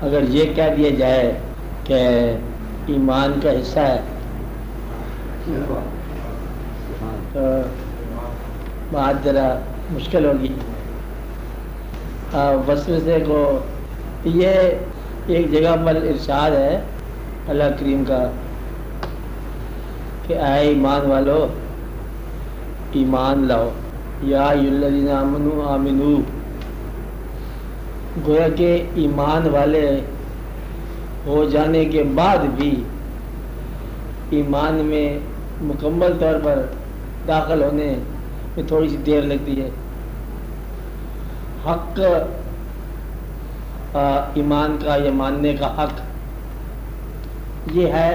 اگر یہ کہہ دیا جائے کہ ایمان کا حصہ ہے تو بات ذرا مشکل ہوگی. وسوسے کو یہ ایک جگہ پر ارشاد ہے اللہ کریم کا کہ اے ایمان والو ایمان لاؤ، یا ایھا الذین آمنوا آمنو. گویا کہ ایمان والے ہو جانے کے بعد بھی ایمان میں مکمل طور پر داخل ہونے میں تھوڑی سی دیر لگتی ہے. حق ایمان کا یا ماننے کا حق یہ ہے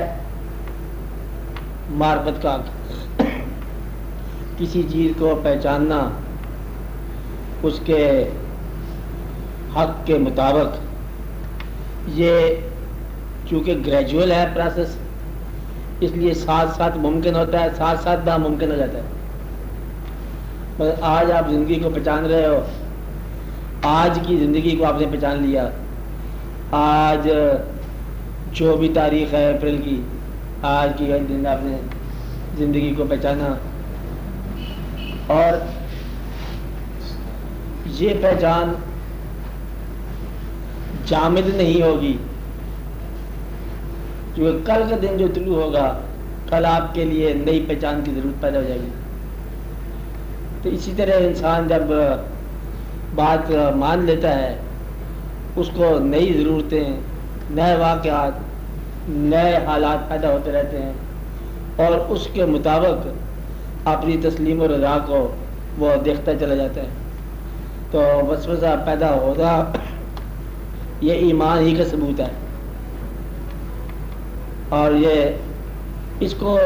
معرفت کا حق. کسی چیز کو پہچاننا اس کے حق کے مطابق، یہ چونکہ گریجول ہے پروسیس، اس لیے ساتھ ساتھ ممکن ہوتا ہے، ساتھ ساتھ ناممکن ہو جاتا ہے. آج آپ زندگی کو پہچان رہے ہو، آج کی زندگی کو آپ نے پہچان لیا. آج جو بھی تاریخ ہے اپریل کی، آج کی دن آپ نے زندگی کو پہچانا. اور یہ پہچان جامد نہیں ہوگی، کیونکہ کل کا دن جو طلوع ہوگا، کل آپ کے لیے نئی پہچان کی ضرورت پیدا ہو جائے گی. تو اسی طرح انسان جب بات مان لیتا ہے، اس کو نئی ضرورتیں، نئے واقعات، نئے حالات پیدا ہوتے رہتے ہیں، اور اس کے مطابق اپنی تسلیم و رضا کو وہ دیکھتا چلا جاتا ہے. تو وسوسہ پیدا ہوگا، یہ ایمان ہی کا ثبوت ہے. اور یہ اس کو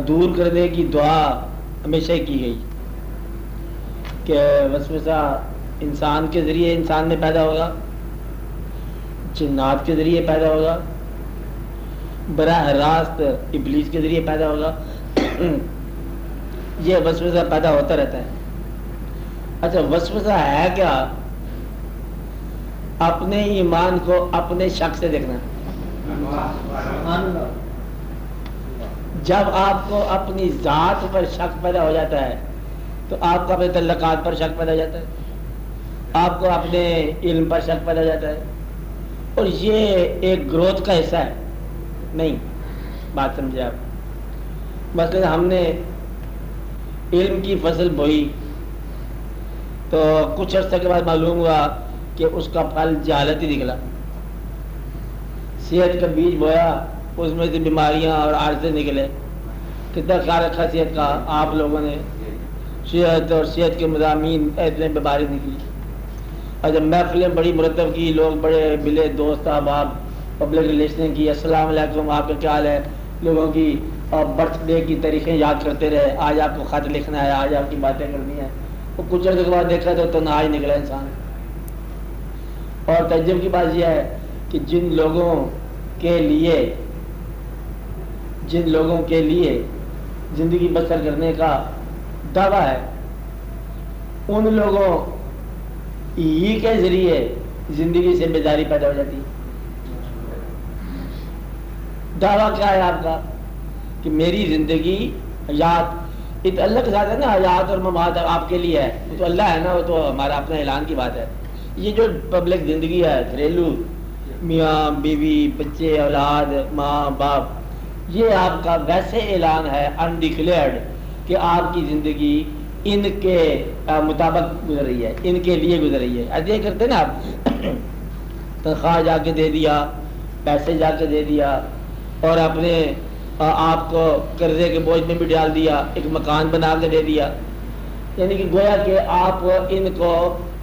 دور کرنے کی دعا ہمیشہ کی گئی کہ وسوسہ انسان کے ذریعے انسان میں پیدا ہوگا، جنات کے ذریعے پیدا ہوگا، براہ راست ابلیس کے ذریعے پیدا ہوگا. یہ وسوسہ پیدا ہوتا رہتا ہے. اچھا، وسوسہ ہے کیا؟ اپنے ایمان کو اپنے شک سے دیکھنا. جب آپ کو اپنی ذات پر شک پیدا ہو جاتا ہے تو آپ کو اپنے تعلقات پر شک پیدا ہو جاتا ہے، آپ کو اپنے علم پر شک پیدا ہو جاتا ہے. اور یہ ایک گروتھ کا حصہ ہے. نہیں، بات سمجھے آپ؟ مثلا ہم نے علم کی فصل بوئی تو کچھ عرصے کے بعد معلوم ہوا کہ اس کا پھل جہالت ہی نکلا. صحت کا بیج بویا، اس میں سے بیماریاں اور عارضے نکلے. کتنا خیال رکھا صحت کا آپ لوگوں نے، صحت اور صحت کے مضامین اتنے بیماری نکلی. اور جب محفلیں بڑی مرتب کی، لوگ بڑے ملے، دوست احباب، پبلک ریلیشن کی، السلام علیکم، آپ کا کیا حال ہے، لوگوں کی برتھ ڈے کی تاریخیں یاد کرتے رہے، آج آپ کو خط لکھنا ہے، آج آپ کی باتیں کرنی ہیں. وہ کچھ عرصے کے بعد دیکھا تو تنہا ہی نکلا انسان. اور تعجب کی بات یہ ہے کہ جن لوگوں کے لیے زندگی بسر کرنے کا دعویٰ ہے، ان لوگوں ہی کے ذریعے زندگی سے بیداری پیدا ہو جاتی ہے. دعویٰ کیا ہے آپ کا کہ میری زندگی حیات، یہ تو اللہ کے ساتھ ہے نا، حیات اور ممات آپ کے لیے ہے. وہ تو اللہ ہے نا، وہ تو ہمارا اپنا اعلان کی بات ہے. یہ جو پبلک زندگی ہے، گھریلو میاں بیوی، بچے، اولاد، ماں باپ، یہ آپ کا ویسے اعلان ہے انڈکلیئرڈ کہ آپ کی زندگی ان کے مطابق گزر رہی ہے، ان کے لیے گزر رہی ہے. ایسے ہی کرتے نا آپ، تنخواہ جا کے دے دیا، پیسے جا کے دے دیا، اور اپنے آپ کو قرضے کے بوجھ میں بھی ڈال دیا، ایک مکان بنا کے دے دیا. یعنی کہ گویا کہ آپ ان کو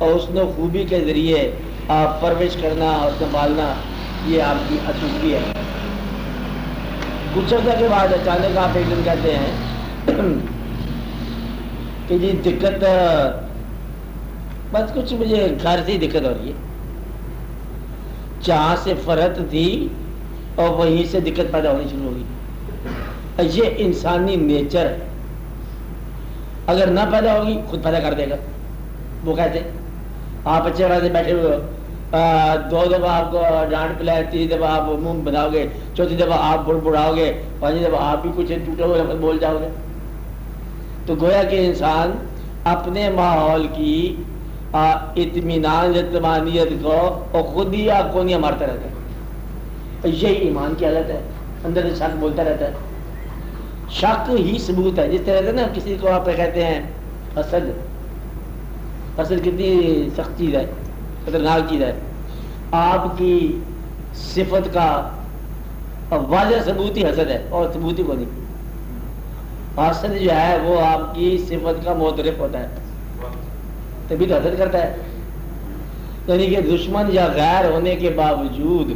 حسن و خوبی کے ذریعے پرورش کرنا اور سنبھالنا، یہ آپ کی حقیقی ہے. کچھ عرصے کے بعد اچانک آپ ایک دن کہتے ہیں کہ جی دقت، بس کچھ مجھے گھر سے ہی دقت ہو رہی ہے، جہاں سے فرحت تھی اور وہیں سے دقت پیدا ہونی شروع ہوگی. یہ انسانی نیچر ہے، اگر نہ پیدا ہوگی خود پیدا کر دے گا. وہ کہتے آپ اچھے خاصے بیٹھے ہوئے ہو، دو دفعہ آپ کو ڈانٹ پلائے، تیسری دفعہ آپ منہ بناؤ گے، چوتھی دفعہ آپ بڑھاؤ گے، پانچویں دفعہ آپ بھی کچھ ٹوٹے ہوئے لفظ بول جاؤ گے. تو گویا کہ انسان اپنے ماحول کی اطمینان اطمانیت کو اور خود ہی آپ کو نہیں مارتا رہتا ہے. یہی ایمان کی حالت ہے، اندر سے شک بولتا رہتا ہے. شک ہی ثبوت ہے. جس طرح سے نا کسی کو آپ کہتے ہیں حسد، حسد کتنی سخت چیز ہے، خطرناک چیز ہے. آپ کی صفت کا واضح ثبوت ہی حسد ہے اور ثبوت ہی کو نہیں. حسد جو ہے وہ آپ کی صفت کا معترف ہوتا ہے، تبھی تو حسد کرتا ہے. یعنی کہ دشمن یا غیر ہونے کے باوجود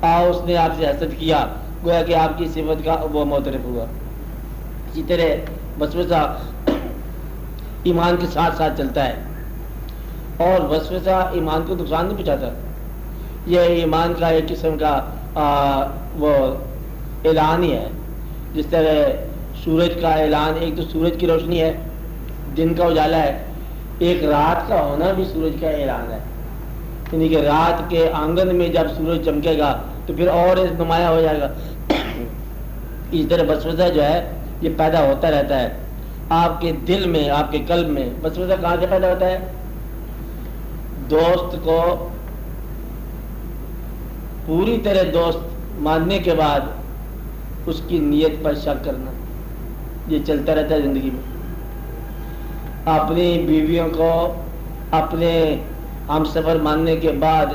اس نے آپ سے حسد کیا، گویا کہ آپ کی صفت کا وہ معترف ہوا. اسی طرح وسوسہ ایمان کے ساتھ ساتھ چلتا ہے، اور وسوسہ ایمان کو نقصان نہیں پہنچاتا. یہ ایمان کا ایک قسم کا وہ اعلان ہی ہے. جس طرح سورج کا اعلان، ایک تو سورج کی روشنی ہے، دن کا اجالا ہے، ایک رات کا ہونا بھی سورج کا اعلان ہے. یعنی کہ رات کے آنگن میں جب سورج چمکے گا تو پھر اور نمایاں ہو جائے گا. اس طرح وسوسہ جو ہے یہ پیدا ہوتا رہتا ہے آپ کے دل میں، آپ کے قلب میں. وسوسہ کہاں سے پیدا ہوتا ہے؟ دوست کو پوری طرح دوست ماننے کے بعد اس کی نیت پر شک کرنا، یہ چلتا رہتا ہے زندگی میں. اپنی بیویوں کو اپنے ہم سفر ماننے کے بعد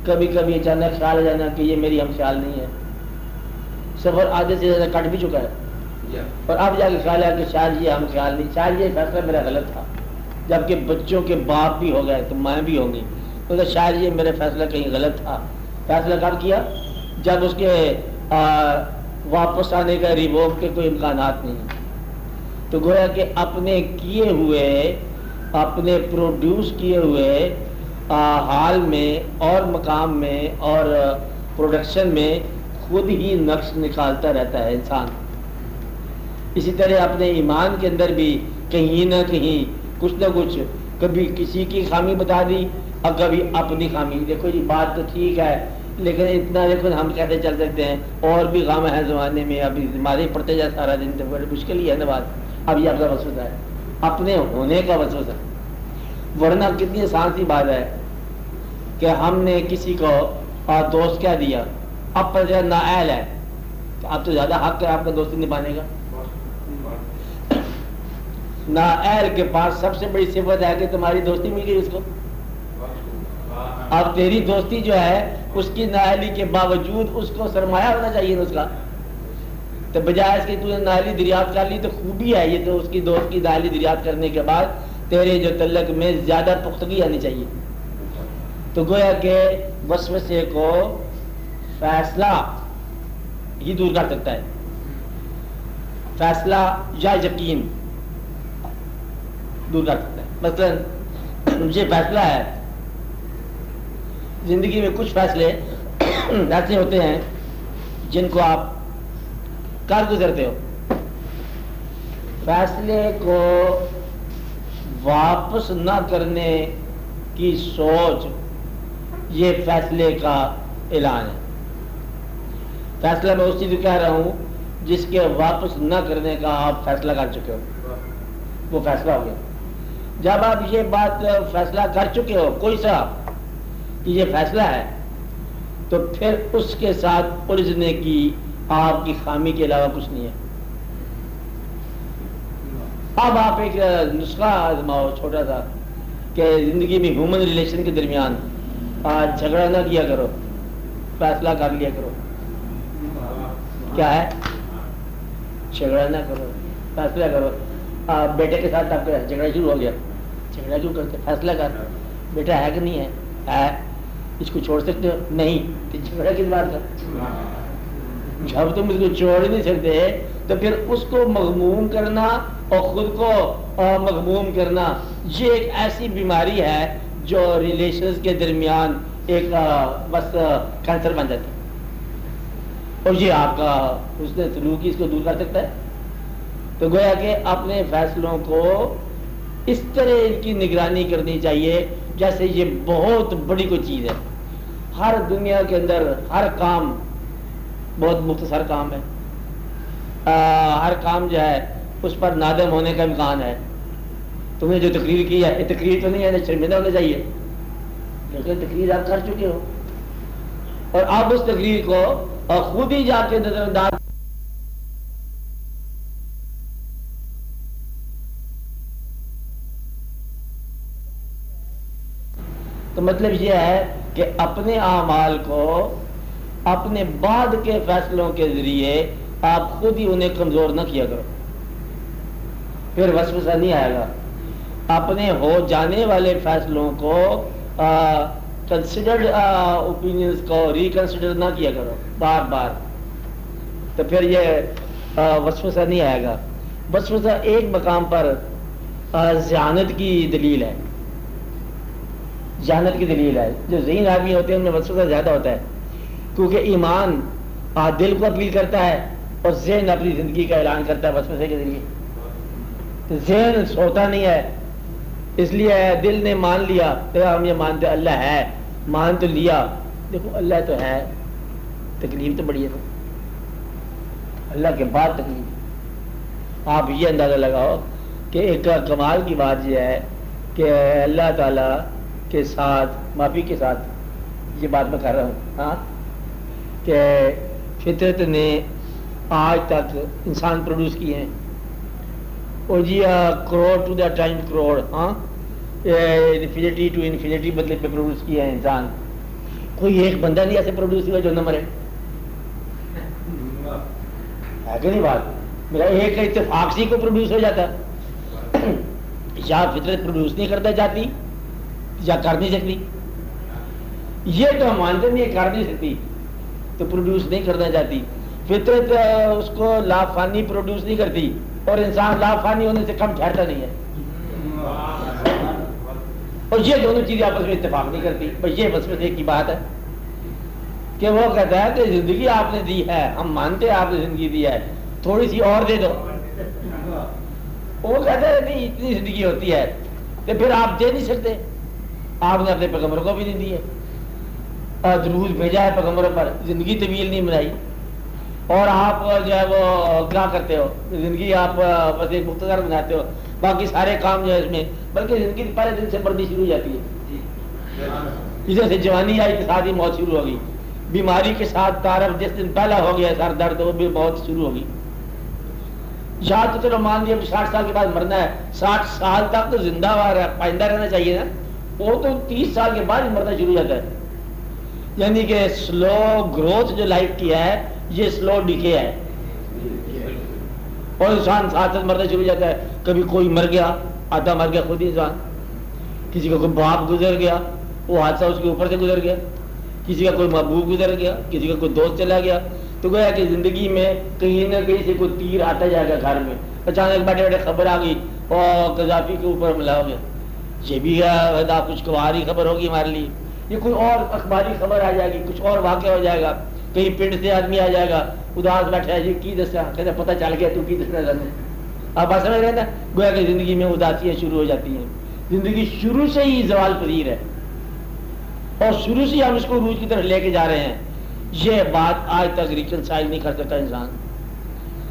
کبھی کبھی اچانک خیال آ جانا کہ یہ میری ہم خیال نہیں ہے. سفر آدھے سے زیادہ کٹ بھی چکا ہے اور اب جا کے خیال ہے کہ شاید یہ ہم خیال نہیں، شاید یہ فیصلہ میرا غلط تھا. جبکہ بچوں کے باپ بھی ہو گئے تو مائیں بھی ہوں گی، تو شاید یہ میرا فیصلہ کہیں غلط تھا. فیصلہ کب کیا؟ جب اس کے واپس آنے کا ریووک کے کوئی امکانات نہیں. تو گویا کہ اپنے کیے ہوئے، اپنے پروڈیوس کیے ہوئے حال میں اور مقام میں اور پروڈکشن میں خود ہی نقش نکالتا رہتا ہے انسان. اسی طرح اپنے ایمان کے اندر بھی کہیں نہ کہیں کچھ نہ کچھ، کبھی کسی کی خامی بتا دی اور کبھی اپنی خامی. دیکھو جی بات تو ٹھیک ہے لیکن اتنا دیکھو ہم کیسے چل سکتے ہیں، اور بھی غم ہے زمانے میں، ابھی بیماری پڑتے جائے سارا دن، تو بڑی مشکل ہی ہے نا بات. اب یہ آپ کا وسوسہ ہے، اپنے ہونے کا وسوسہ. ورنہ کتنی آسان سی بات ہے کہ ہم نے کسی کو دوست کہہ دیا، اب پر جو نااہل ہے، اب تو زیادہ حق ہے آپ کا دوستی نبھانے کا. نااہل کے پاس سب سے بڑی صفت ہے کہ تمہاری دوستی مل گئی اس کو. اب تیری دوستی جو ہے اس کی نااہلی کے باوجود اس کو سرمایہ ہونا چاہیے نا اس کا. تو بجائے اس کے تو نے نااہلی دریافت کر لی تو خوبی ہے یہ، تو اس کی دوست کی نااہلی دریافت کرنے کے بعد تیرے جو تعلق میں زیادہ پختگی آنی چاہیے. تو گویا کہ وسوسے کو فیصلہ ہی دور کر سکتا ہے، فیصلہ یا یقین دور کر سکتا ہے. مثلا مجھے فیصلہ ہے، زندگی میں کچھ فیصلے ایسے ہوتے ہیں جن کو آپ کر گزرتے ہو. فیصلے کو واپس نہ کرنے کی سوچ یہ فیصلے کا اعلان ہے. فیصلہ میں اس چیز کو کہہ رہا ہوں جس کے واپس نہ کرنے کا آپ فیصلہ کر چکے ہو، وہ فیصلہ ہو گیا. جب آپ یہ بات فیصلہ کر چکے ہو کوئی سا کہ یہ فیصلہ ہے، تو پھر اس کے ساتھ الجھنے کی آپ کی خامی کے علاوہ کچھ نہیں ہے. اب آپ ایک نسخہ آزماؤ چھوٹا سا کہ زندگی میں ہیومن ریلیشن کے درمیان جھگڑا نہ کیا کرو، فیصلہ کر لیا کرو. کیا ہے؟ جھگڑا نہ کرو، فیصلہ کرو. بیٹے کے ساتھ آپ کا جھگڑا شروع ہو گیا، جھگڑا کیوں کرتے؟ فیصلہ کر، بیٹا ہے کہ نہیں ہے؟ ہے. اس کو چھوڑ سکتے ہو؟ نہیں. تو جھگڑا کس بات کا؟ جب تم اس کو چھوڑ نہیں سکتے تو پھر اس کو مغموم کرنا اور خود کو مغموم کرنا، یہ ایک ایسی بیماری ہے جو ریلیشنز کے درمیان ایک بس کینسر بن جاتی ہے. اور یہ آپ کا حسن سلوک اس کو دور کر سکتا ہے. تو گویا کہ اپنے فیصلوں کو اس طرح ان کی نگرانی کرنی چاہیے جیسے یہ بہت بڑی کوئی چیز ہے. ہر دنیا کے اندر ہر کام بہت مختصر کام ہے، ہر کام جو ہے اس پر نادم ہونے کا امکان ہے. تم نے جو تقریر کی ہے، یہ تقریر تو نہیں ہے، شرمندہ ہونا چاہیے، لیکن تقریر آپ کر چکے ہو اور آپ اس تقریر کو خود ہی جا کے نظر انداز. تو مطلب یہ ہے کہ اپنے اعمال کو اپنے بعد کے فیصلوں کے ذریعے آپ خود ہی انہیں کمزور نہ کیا کرو، پھر وسوسہ نہیں آئے گا. اپنے ہو جانے والے فیصلوں کو کنسیڈرڈ اوپینینز کو ریکنسیڈر نہ کیا کرو بار بار، تو پھر یہ وسوسہ نہیں آئے گا. وسوسہ ایک مقام پر ذہانت کی دلیل ہے، ذہانت کی دلیل ہے. جو ذہین آدمی ہوتے ہیں ان میں وسوسہ زیادہ ہوتا ہے، کیونکہ ایمان دل کو اپیل کرتا ہے اور ذہن اپنی زندگی کا اعلان کرتا ہے وسوسے کے ذریعے. تو ذہن سوتا نہیں ہے، اس لیے دل نے مان لیا کہ ہم یہ مانتے اللہ ہے، مان تو لیا، دیکھو اللہ تو ہے، تکلیف تو بڑی ہے، اللہ کے بعد تکلیف. آپ یہ اندازہ لگاؤ کہ ایک کمال کی بات یہ ہے کہ اللہ تعالیٰ کے ساتھ معافی کے ساتھ یہ بات میں کر رہا ہوں، ہاں، کہ فطرت نے آج تک انسان پروڈیوس کیے ہیں، اور جی crore to the time crore, ہاں، انفینٹی ٹو انفینٹی مطلب پہ پروڈیوس کیا ہے انسان. کوئی ایک بندہ نہیں ایسے پروڈیوس ہوا جو نہ مرے، ہے کہ نہیں بات؟ میرا ایک اتفاق سی کو پروڈیوس ہو جاتا، یا فطرت پروڈیوس نہیں کرتا جاتی یا کر نہیں سکتی. یہ تو ہم مانتے نہیں، کر نہیں سکتی تو پروڈیوس نہیں کرنا چاہتی. فطرت اس کو لافانی پروڈیوس نہیں کرتی، اور انسان لافانی ہونے سے کم ٹھہرتا نہیں ہے، اور یہ دونوں چیزیں آپس میں اتفاق نہیں کرتی. بس یہ وسوسے کی بات ہے کہ وہ کہتا ہے کہ زندگی آپ نے دی ہے، ہم مانتے ہیں آپ نے زندگی دی ہے، تھوڑی سی اور دے دو. وہ کہتا ہے نہیں اتنی زندگی ہوتی ہے، تو پھر آپ دے نہیں سکتے. آپ نے اپنے پیغمبر کو بھی نہیں دی ہے، درود بھیجا ہے پیغمبروں پر، زندگی طویل نہیں بنائی، اور آپ جو ہے وہ کیا کرتے ہو، زندگی آپ بس ایک مختصر بناتے ہو، باقی سارے کام جو ہے اس میں، بلکہ زندگی پہلے دن سے بڑھنی شروع ہو جاتی ہے. جسے سے جوانی آئی کے ساتھ ہی موت شروع ہوگی، بیماری کے ساتھ تعارف جس دن پہلا ہو گیا سر درد، وہ بھی موت شروع ہوگی. یا تو چلو مان لیا 60 سال کے بعد مرنا ہے، 60 سال تک تو زندہ پائندہ رہنا چاہیے نا، وہ تو 30 سال کے بعد مرنا شروع ہو جاتا ہے. یعنی کہ سلو گروتھ جو لائف کی ہے یہ سلو ڈیکے ہے، اور انسان ساتھ ساتھ مرنا شروع ہو جاتا ہے. کبھی کوئی مر گیا، آدھا مر گیا خود ہی انسان، کسی کا کوئی باپ گزر گیا، وہ حادثہ اس کے اوپر سے گزر گیا، کسی کا کوئی محبوب گزر گیا، کسی کا کوئی دوست چلا گیا. تو گویا کہ زندگی میں کہیں نہ کہیں سے کوئی تیر آتا جائے گا گھر میں. اچانک بیٹھے بیٹھے خبر آ گئی اور قذافی کے اوپر حملہ ہو گیا، یہ بھی کچھ گواری خبر ہوگی ہمارے لیے. یہ کوئی اور اخباری خبر آ جائے گی، کچھ اور واقعہ ہو جائے گا، کہیں پنڈ سے آدمی آ جائے گا اداس بیٹھا ہے، یہ کی دسا کہتے پتہ چل گیا تو کی دسنا کرنے. آپ بات سمجھ رہے ہیں نا؟ گویا کہ زندگی میں اداسیاں شروع ہو جاتی ہیں. زندگی شروع سے ہی زوال پذیر ہے، اور شروع سے ہم اس کو عروج کی طرف لے کے جا رہے ہیں. یہ بات آج تک ریکنسائل نہیں کر سکتا انسان.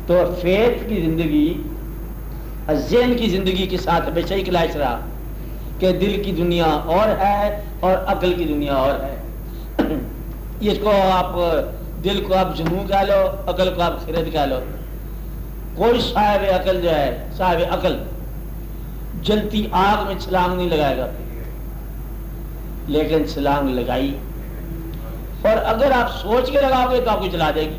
تو فیتھ کی زندگی ذہن کی زندگی کے ساتھ ہمیشہ ہی کلاش رہا کہ دل کی دنیا اور ہے اور عقل کی دنیا اور ہے. اس کو آپ دل کو آپ جنون کہہ لو، عقل کو آپ خرد کہہ لو. کوئی صاحب عقل جو ہے، صاحب عقل جلتی آگ میں چھلانگ نہیں لگائے گا، لیکن چھلانگ لگائی، اور اگر آپ سوچ کے لگاؤ گے تو آپ کو جلا دے گی.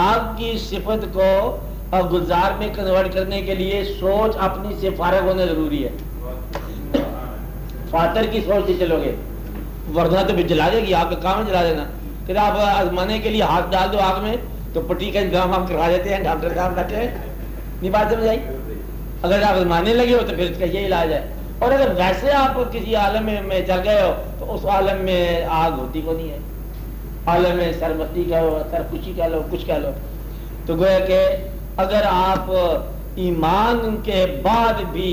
آگ کی صفت کو گلزار میں کنورٹ کرنے کے لیے سوچ اپنی سے فارغ ہونا ضروری ہے. فاتر کی سوچ سے چلو گے ورنہ تو بھی جلا دے گی. آپ کا کام جلا دینا. کہ آپ آزمانے کے لیے ہاتھ ڈال دو آگ میں تو پٹی کا انتظام ہم کروا دیتے ہیں، ڈاکٹر صاحب بیٹھے ہیں. نہیں بات سمجھ آئی؟ اگر آپ آزمانے لگے ہو تو پھر اس کا یہ علاج ہے. اور اگر ویسے آپ کسی عالم میں چل گئے ہو تو اس عالم میں آگ ہوتی کو نہیں ہے. عالم میں سرمستی کہہ لو، سرخوشی کہہ لو، کچھ کہہ لو. تو گویا کہ اگر آپ ایمان کے بعد بھی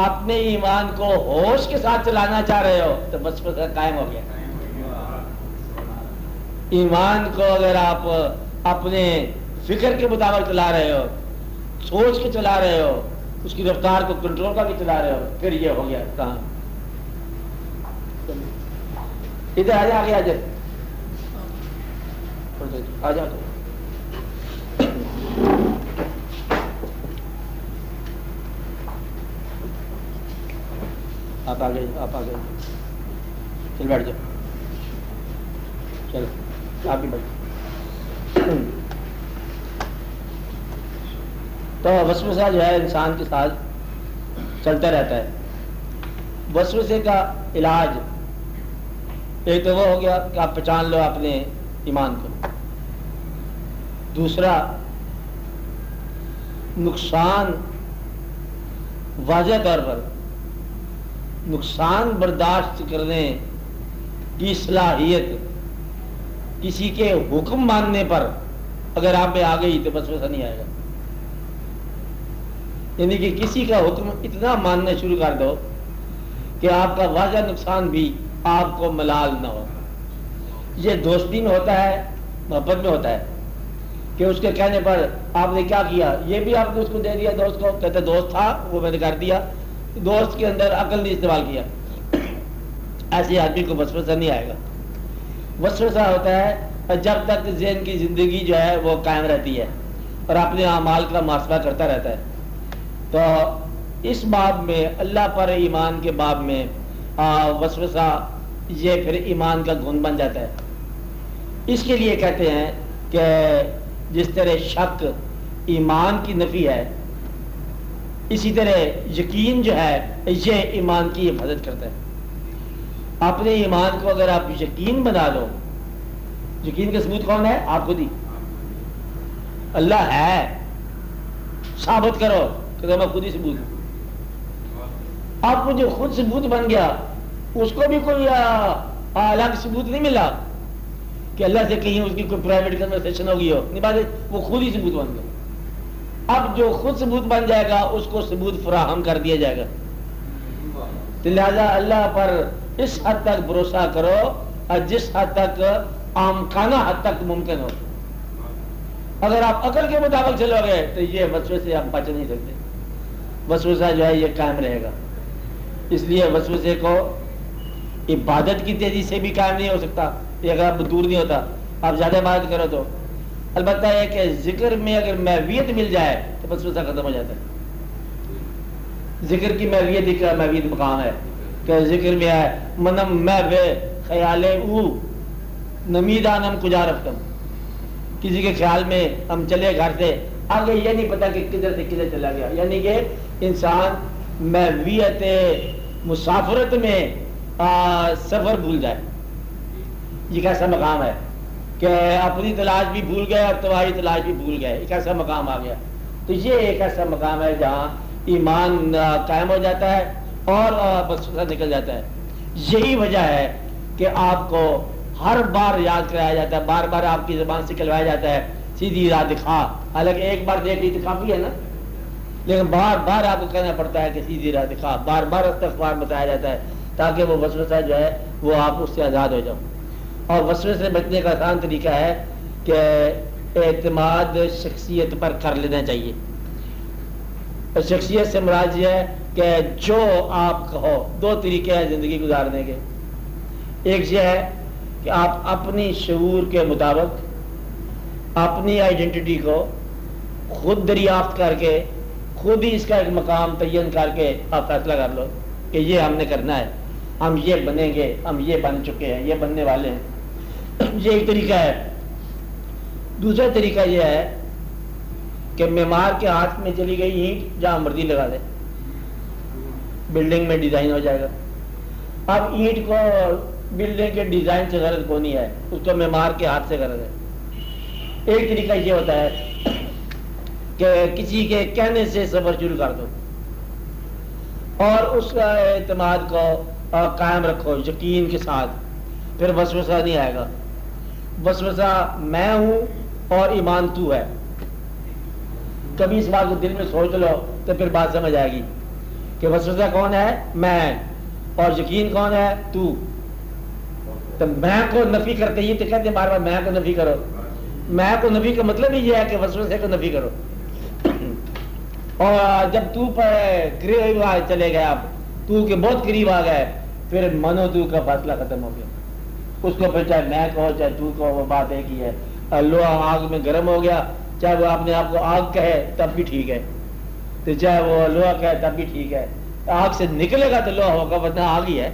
اپنے ایمان کو ہوش کے ساتھ چلانا چاہ رہے ہو تو وسوسہ قائم ہو گیا. ایمان کو اگر آپ اپنے فکر کے مطابق چلا رہے ہو، سوچ کے چلا رہے ہو، اس کی رفتار کو کنٹرول کر کے چلا رہے ہو، پھر یہ ہو گیا کہاں. ادھر آ جا، آگے آ جا، آ جا. آپ آ گئے، آپ آ گئے، چل بیٹھ جاؤ، چل آپ بھی بیٹھ. تو وسوسہ جو ہے انسان کے ساتھ چلتا رہتا ہے. وسوسے کا علاج ایک تو وہ ہو گیا کہ آپ پہچان لو اپنے ایمان کو. دوسرا، نقصان واضح طور پر نقصان برداشت کرنے کی صلاحیت کسی کے حکم ماننے پر اگر آپ میں آ گئی تو وسوسہ نہیں آئے گا. یعنی کہ کسی کا حکم اتنا ماننا شروع کر دو کہ آپ کا واضح نقصان بھی آپ کو ملال نہ ہو. یہ دوستی میں ہوتا ہے، محبت میں ہوتا ہے کہ اس کے کہنے پر آپ نے کیا کیا، یہ بھی آپ نے اس کو دے دیا دوست کو، کہتے دوست تھا وہ میں نے کر دیا، دوست کے اندر عقل نہیں استعمال کیا. ایسے آدمی کو وسوسہ نہیں آئے گا. وسوسہ ہوتا ہے جب تک ذہن کی زندگی جو ہے وہ قائم رہتی ہے اور اپنے اعمال کا محاسبہ کرتا رہتا ہے. تو اس باب میں، اللہ پر ایمان کے باب میں وسوسہ یہ پھر ایمان کا گن بن جاتا ہے. اس کے لیے کہتے ہیں کہ جس طرح شک ایمان کی نفی ہے، اسی طرح یقین جو ہے یہ ایمان کی حفاظت کرتا ہے. اپنے ایمان کو اگر آپ یقین بنا لو، یقین کا ثبوت کون ہے؟ آپ خود ہی. اللہ ہے، ثابت کرو کہ میں خود ہی ثبوت ہوں. آپ کو جو خود ثبوت بن گیا، اس کو بھی کوئی الگ ثبوت نہیں ملا کہ اللہ سے کہیں اس کی کوئی پرائیویٹ کنورسیشن ہوگی ہو، نہیں بات ہے، وہ خود ہی ثبوت بن گیا. اب جو خود ثبوت بن جائے گا اس کو ثبوت فراہم کر دیا جائے گا. تو لہذا اللہ پر اس حد تک بھروسہ کرو اور جس حد تک آمکانہ حد تک ممکن ہو. اگر آپ عقل کے مطابق چلو گے تو یہ وسوسے سے آپ بچ نہیں سکتے. وسوسہ جو ہے یہ قائم رہے گا. اس لیے وسوسے کو عبادت کی تیزی سے بھی قائم نہیں ہو سکتا. یہ اگر آپ دور نہیں ہوتا، آپ زیادہ عبادت کرو تو. البتہ یہ کہ ذکر میں اگر محویت مل جائے تو وسوسہ ختم ہو جاتا ہے. ذکر کی محویت ایک محویت مقام ہے کہ ذکر میں ہے منم محو خیال او نمیدانم کجا رفتم. کسی کے خیال میں ہم چلے گھر سے، آگے یہ نہیں پتا کہ کدھر سے کدھر چلا گیا. یعنی کہ انسان محویت مسافرت میں سفر بھول جائے. یہ کیسا مقام ہے کہ اپنی تلاش بھی بھول گئے اور تمہاری تلاش بھی بھول گئے. ایک ایسا مقام آ گیا. تو یہ ایک ایسا مقام ہے جہاں ایمان قائم ہو جاتا ہے اور وسوسہ نکل جاتا ہے. یہی وجہ ہے کہ آپ کو ہر بار یاد کرایا جاتا ہے، بار بار آپ کی زبان سے کہلوایا جاتا ہے سیدھی راہ دکھا. حالانکہ ایک بار دیکھ لی تو کافی ہے نا، لیکن بار بار آپ کو کہنا پڑتا ہے کہ سیدھی راہ دکھا. بار بار استغفار بتایا جاتا ہے تاکہ وہ وسوسہ جو ہے وہ آپ اس سے آزاد ہو جاؤ. اور وسوسے سے بچنے کا آسان طریقہ ہے کہ اعتماد شخصیت پر کر لینا چاہیے. شخصیت سے مراد یہ ہے کہ جو آپ کہو. دو طریقے ہیں زندگی گزارنے کے. ایک یہ ہے کہ آپ اپنی شعور کے مطابق اپنی آئیڈینٹی کو خود دریافت کر کے خود ہی اس کا ایک مقام تعین کر کے آپ فیصلہ کر لو کہ یہ ہم نے کرنا ہے، ہم یہ بنیں گے، ہم یہ بن چکے ہیں، یہ بننے والے ہیں. یہ ایک طریقہ ہے. دوسرا طریقہ یہ ہے کہ معمار کے ہاتھ میں چلی گئی اینٹ جہاں مرضی لگا دے، بلڈنگ میں ڈیزائن ہو جائے گا. اب اینٹ کو بلڈنگ کے ڈیزائن سے غرض کو نہیں ہے، اس کو معمار کے ہاتھ سے غرض ہے. ایک طریقہ یہ ہوتا ہے کہ کسی کے کہنے سے سفر شروع کر دو اور اس کا اعتماد کو قائم رکھو یقین کے ساتھ، پھر وسوسہ نہیں آئے گا. وسوسہ میں ہوں اور ایمان تو ہے. کبھی اس بات کو دل میں سوچ لو تو پھر بات سمجھ آئے گی کہ وسوسہ کون ہے؟ میں، اور یقین کون ہے؟ تو میں کو نفی کرتے ہی تو کہتے ہیں بار بار میں کو نفی کرو. میں کو نفی کا مطلب ہی یہ ہے کہ وسوسے کو نفی کرو. اور جب تو پر قریب چلے گئے، اب تو کے بہت قریب آ گئے، پھر منو تو کا فاصلہ ختم ہو گیا. اس کو پھر چاہے میں کہو چاہے تو کہو، وہ بات ایک ہی ہے. لوہا آگ میں گرم ہو گیا، چاہے وہ اپنے آپ کو آگ کہے تب بھی ٹھیک ہے، تو چاہے وہ لوہا کہے تب بھی ٹھیک ہے. آگ سے نکلے گا تو لوہا ہوگا، ورنہ آگ ہی ہے.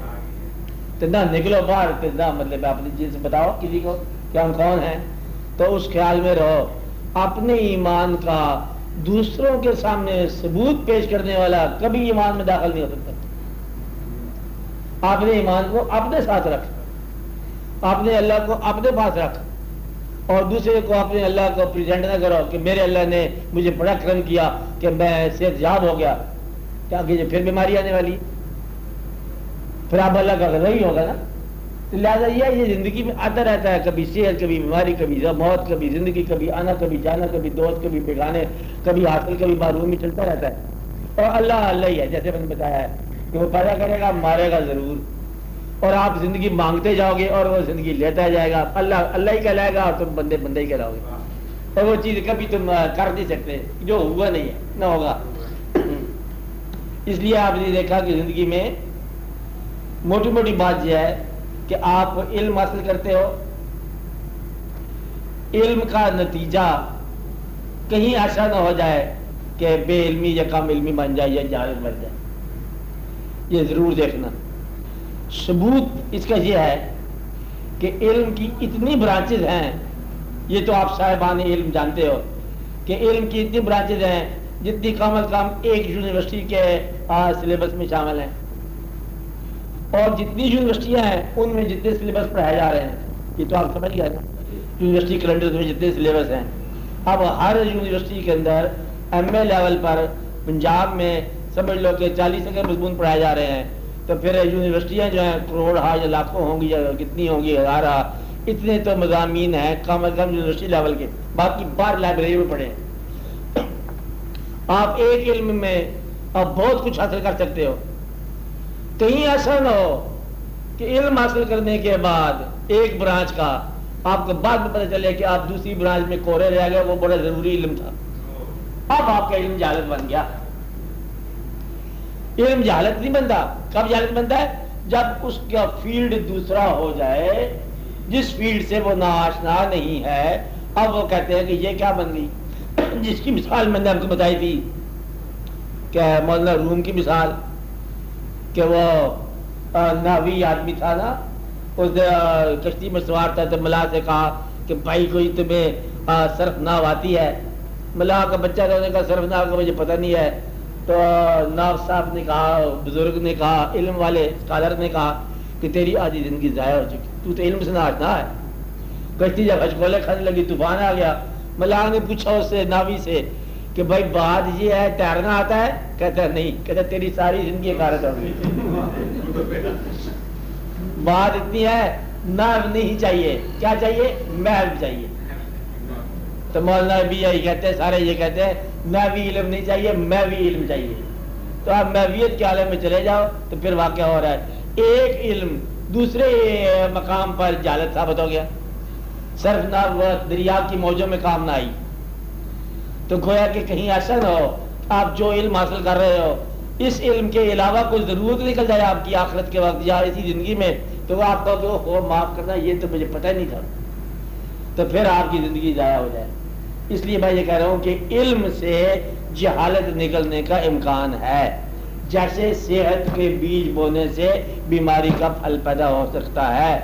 تو نہ نکلو باہر، تو نہ مطلب اپنی چیز بتاؤ کسی کو کہ ہم کون ہیں. تو اس خیال میں رہو. اپنے ایمان کا دوسروں کے سامنے ثبوت پیش کرنے والا کبھی ایمان میں داخل نہیں ہو سکتا. اپنے ایمان کو اپنے ساتھ رکھ، اپنے اللہ کو اپنے پاس رکھ، اور دوسرے کو اپنے اللہ کو پریزنٹ نہ کرو کہ میرے اللہ نے مجھے بڑا کرم کیا کہ میں صحت یاب ہو گیا. کیا کہ پھر بیماری آنے والی، پھر آپ اللہ کا غضب ہی ہوگا نا. لہٰذا یہ زندگی میں آتا رہتا ہے، کبھی صحت، کبھی بیماری، کبھی موت، کبھی زندگی، کبھی آنا کبھی جانا، کبھی دوست کبھی بیگانے، کبھی حاصل کبھی محروم، ہی چلتا رہتا ہے. اور اللہ اللہ ہی ہے، جیسے میں نے بتایا ہے کہ وہ پیدا کرے گا، مارے گا ضرور، اور آپ زندگی مانگتے جاؤ گے اور وہ زندگی لیتا جائے گا. اللہ اللہ ہی کہلائے گا اور تم بندے بندے ہی کہلاؤ گے. اور وہ چیز کبھی تم کر نہیں سکتے جو ہوا نہیں ہے، نہ ہوگا. اس لیے آپ نے دیکھا کہ زندگی میں موٹی موٹی بات یہ ہے کہ آپ علم حاصل کرتے ہو، علم کا نتیجہ کہیں ایسا نہ ہو جائے کہ بے علمی یا کم علمی بن جائے یا جاہل بن جائے. یہ ضرور دیکھنا. ثبوت اس کا یہ ہے کہ علم کی اتنی برانچز ہیں، یہ تو آپ صاحبان علم جانتے ہو کہ علم کی اتنی برانچز ہیں جتنی کم از کم ایک یونیورسٹی کے سلیبس میں شامل ہیں. اور جتنی یونیورسٹیاں ہیں ان میں جتنے سلیبس پڑھائے جا رہے ہیں، یہ تو آپ سمجھ گئے نا، یونیورسٹی کیلنڈر میں جتنے سلیبس ہیں. اب ہر یونیورسٹی کے اندر ایم اے لیول پر پنجاب میں سمجھ لو کہ 40 کے مضمون پڑھائے جا رہے ہیں. تو پھر یونیورسٹیاں جو ہیں کروڑ یا لاکھوں ہوں گی، یا کتنی ہوں گی، ہزارہ، اتنے تو مضامین ہیں کم از کم یونیورسٹی لیول کے. باقی باہر لائبریری میں پڑھیں. آپ ایک علم میں آپ بہت کچھ حاصل کر سکتے ہو. کہیں ایسا نہ ہو کہ علم حاصل کرنے کے بعد ایک برانچ کا آپ کو بعد میں پتہ چلے کہ آپ دوسری برانچ میں کورے رہ گئے، وہ بڑا ضروری علم تھا. اب آپ کا علم جہالت بن گیا. علم جہالت نہیں بنتا. کب جہالت بنتا ہے؟ جب اس کا فیلڈ دوسرا ہو جائے، جس فیلڈ سے وہ ناآشنا نہیں ہے. اب وہ کہتے ہیں کہ یہ کیا بن گئی. جس کی مثال میں نے آپ کو بتائی تھی کہ مولانا روم کی مثال، کہ وہ ناوی آدمی تھا نا، اس کشتی میں سوار تھا، تو ملا سے کہا کہ بھائی کوئی تمہیں صرف ناو آتی ہے؟ ملا کا بچہ رہنے کا صرف ناو کا مجھے پتہ نہیں ہے. تو ناو صاحب نے کہا، بزرگ نے کہا، علم والے اسکالر نے کہا کہ تیری آدھی زندگی ضائع ہو چکی، تو علم سے ناآشنا ہے. کشتی جب ہچکولے کھانے لگی، طوفان آ گیا. ملا نے پوچھا اس سے، ناوی سے، کہ بھائی بات یہ ہے تیرنا آتا ہے؟ کہتا ہے نہیں. کہتا ہے تیری ساری زندگی غارت ہوگی. بات اتنی ہے، ناو نہیں چاہیے، کیا چاہیے؟ محل چاہیے. تو مولانا بھی یہی کہتے ہیں، سارے یہ کہتے ہیں میں بھی علم نہیں چاہیے، میں بھی علم چاہیے. تو آپ محویت کے عالم میں چلے جاؤ تو پھر واقعہ ہو رہا ہے ایک علم دوسرے مقام پر جہالت ثابت ہو گیا. صرف نہ وہ دریا کی موجوں میں کام نہ آئی. تو گویا کہ کہیں ایسا نہ ہو آپ جو علم حاصل کر رہے ہو اس علم کے علاوہ کوئی ضرورت نکل جائے آپ کی آخرت کے وقت یا اسی زندگی میں، تو وہ آپ کو معاف کرنا یہ تو مجھے پتہ نہیں تھا، تو پھر آپ کی زندگی ضائع ہو جائے. اس لیے میں یہ کہہ رہا ہوں کہ علم سے جہالت نکلنے کا امکان ہے. جیسے صحت کے بیج بونے سے بیماری کا پھل پیدا ہو سکتا ہے،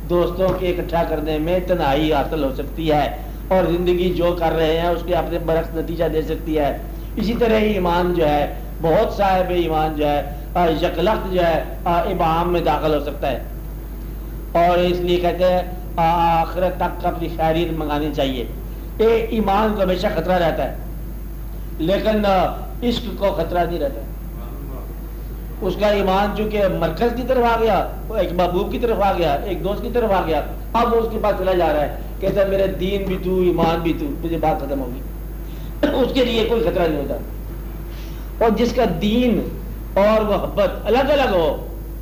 دوستوں کے اکٹھا کرنے میں تنہائی حاصل ہو سکتی ہے، اور زندگی جو کر رہے ہیں اس کے اپنے برعکس نتیجہ دے سکتی ہے. اسی طرح ایمان جو ہے، بہت صاحب ایمان جو ہے یکلخت جو ہے ابہام میں داخل ہو سکتا ہے. اور اس لیے کہتے ہیں آخرت تک اپنی خیریت منگانی چاہیے. ایمان کو ہمیشہ خطرہ رہتا ہے، لیکن عشق کو خطرہ نہیں رہتا. اس کا ایمان چونکہ مرکز کی طرف آ گیا، ایک محبوب کی طرف آ گیا، ایک دوست کی طرف آ گیا، اب وہ اس کے پاس چلا جا رہا ہے، کہتا ہے میرے دین بھی تو، ایمان بھی تو، مجھے بات ختم ہوگی. اس کے لیے کوئی خطرہ نہیں ہوتا. اور جس کا دین اور محبت الگ الگ ہو،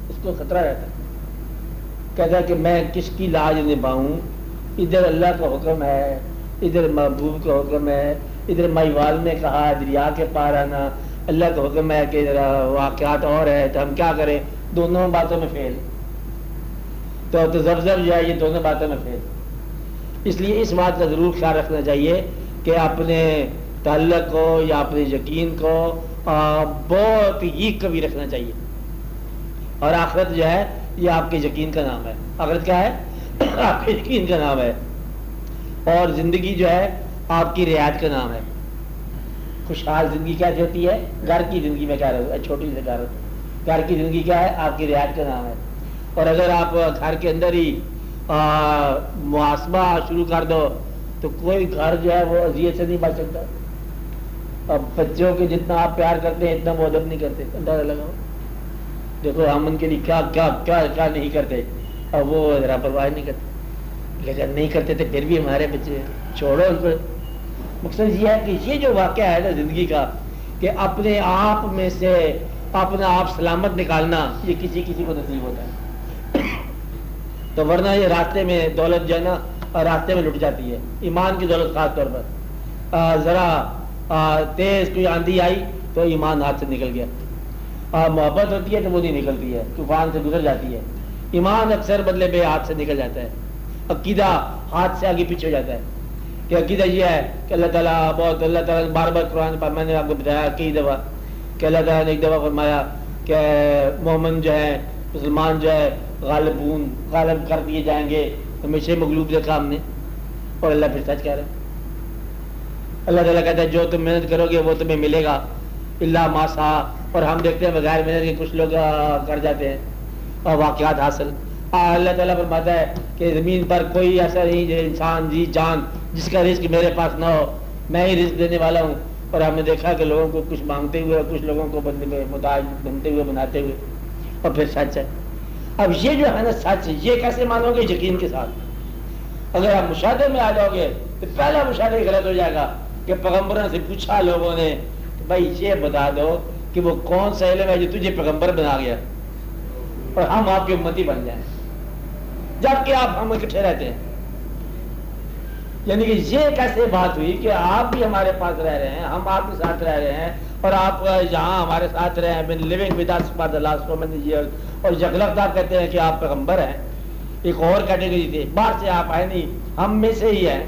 اس کو خطرہ رہتا ہے. کہتا ہے کہ میں کس کی لاج نبھاؤں، ادھر اللہ کا حکم ہے، ادھر محبوب کا حکم ہے، ادھر ماہیوال نے کہا دریا کے پار آنا، اللہ کا حکم ہے کہ واقعات اور ہے، تو ہم کیا کریں؟ دونوں باتوں میں فیل. تو تذبذب جو ہے یہ دونوں باتوں میں فیل. اس لیے اس بات کا ضرور خیال رکھنا چاہیے کہ اپنے تعلق کو یا اپنے یقین کو بہت ہی قوی رکھنا چاہیے. اور آخرت جو ہے یہ آپ کے یقین کا نام ہے. آخرت کیا ہے؟ آپ کے یقین کا نام ہے. اور زندگی جو ہے آپ کی رعایت کا نام ہے. خوشحال زندگی کیسی ہوتی ہے؟ گھر کی زندگی میں کہہ رہا ہوں، چھوٹی سی گھر کی زندگی کیا ہے؟ آپ کی رعایت کا نام ہے. اور اگر آپ گھر کے اندر ہی محاسبہ شروع کر دو تو کوئی گھر جو ہے وہ اذیت سے نہیں بچ سکتا. اب بچوں کے جتنا آپ پیار کرتے ہیں اتنا وہ ادب نہیں کرتے. اندازہ لگاؤ، دیکھو ہم ان کے لیے کیا کیا کیا کیا نہیں کرتے اور وہ ذرا پرواہ نہیں کرتے. لیکن نہیں کرتے تو پھر بھی ہمارے بچے چھوڑو ان کو. مقصد یہ ہے کہ یہ جو واقعہ ہے نا زندگی کا، کہ اپنے آپ میں سے اپنا آپ سلامت نکالنا، یہ کسی کسی کو نصیب ہوتا ہے. تو ورنہ یہ راستے میں دولت جو ہے نا راستے میں لٹ جاتی ہے. ایمان کی دولت خاص طور پر ذرا تیز کوئی آندھی آئی تو ایمان ہاتھ سے نکل گیا. محبت ہوتی ہے تو وہ نہیں نکلتی ہے، طوفان سے گزر جاتی ہے. ایمان اکثر بدلے بے ہاتھ سے نکل جاتا ہے. عقیدہ ہاتھ سے آگے پیچھے ہو جاتا ہے. کہ عقیدہ یہ ہے کہ اللہ تعالیٰ بہت، اللہ تعالیٰ بار بار قرآن پر میں نے آپ کو بتایا کئی دفعہ کہ اللہ تعالیٰ نے ایک دفعہ فرمایا کہ مومن جو ہے، مسلمان جو ہے غالب کر دیے جائیں گے. ہمیشہ مغلوب دیکھا ہم نے. اور اللہ پھر سچ کہہ رہا ہے. اللہ تعالیٰ کہتا ہے جو تم محنت کرو گے وہ تمہیں ملے گا اللہ ما سعی. اور ہم دیکھتے ہیں بغیر محنت کے کچھ لوگ کر جاتے ہیں اور واقعات حاصل. اللہ تعالیٰ فرماتا ہے کہ زمین پر کوئی ایسا نہیں جو انسان جی جان جس کا رزق میرے پاس نہ ہو، میں ہی رزق دینے والا ہوں. اور ہم نے دیکھا کہ لوگوں کو کچھ مانگتے ہوئے اور کچھ لوگوں کو محتاج بنتے ہوئے بناتے ہوئے. اور پھر سچ ہے. اب یہ جو ہے نا سچ، یہ کیسے مانو گے؟ یقین کے ساتھ. اگر آپ مشاہدے میں آ جاؤ گے تو پہلا مشاہدہ غلط ہو جائے گا کہ پیغمبروں سے پوچھا لوگوں نے کہ بھائی یہ بتا دو کہ وہ کون سا علم ہے جو تجھے پیغمبر بنا گیا اور ہم آپ کے امتی بن جائیں، جبکہ آپ ہم اکٹھے رہتے ہیں. یعنی کہ یہ کیسے بات ہوئی کہ آپ بھی ہمارے پاس رہ رہے ہیں، ہم آپ کے ساتھ رہ رہے ہیں اور آپ یہاں ہمارے ساتھ رہے ہیں been living with us for the last so many years. اور یکلخت آپ کہتے ہیں کہ آپ پیغمبر ہیں. ایک اور کیٹیگری تھی، باہر سے آپ آئے نہیں، ہم میں سے ہی ہیں.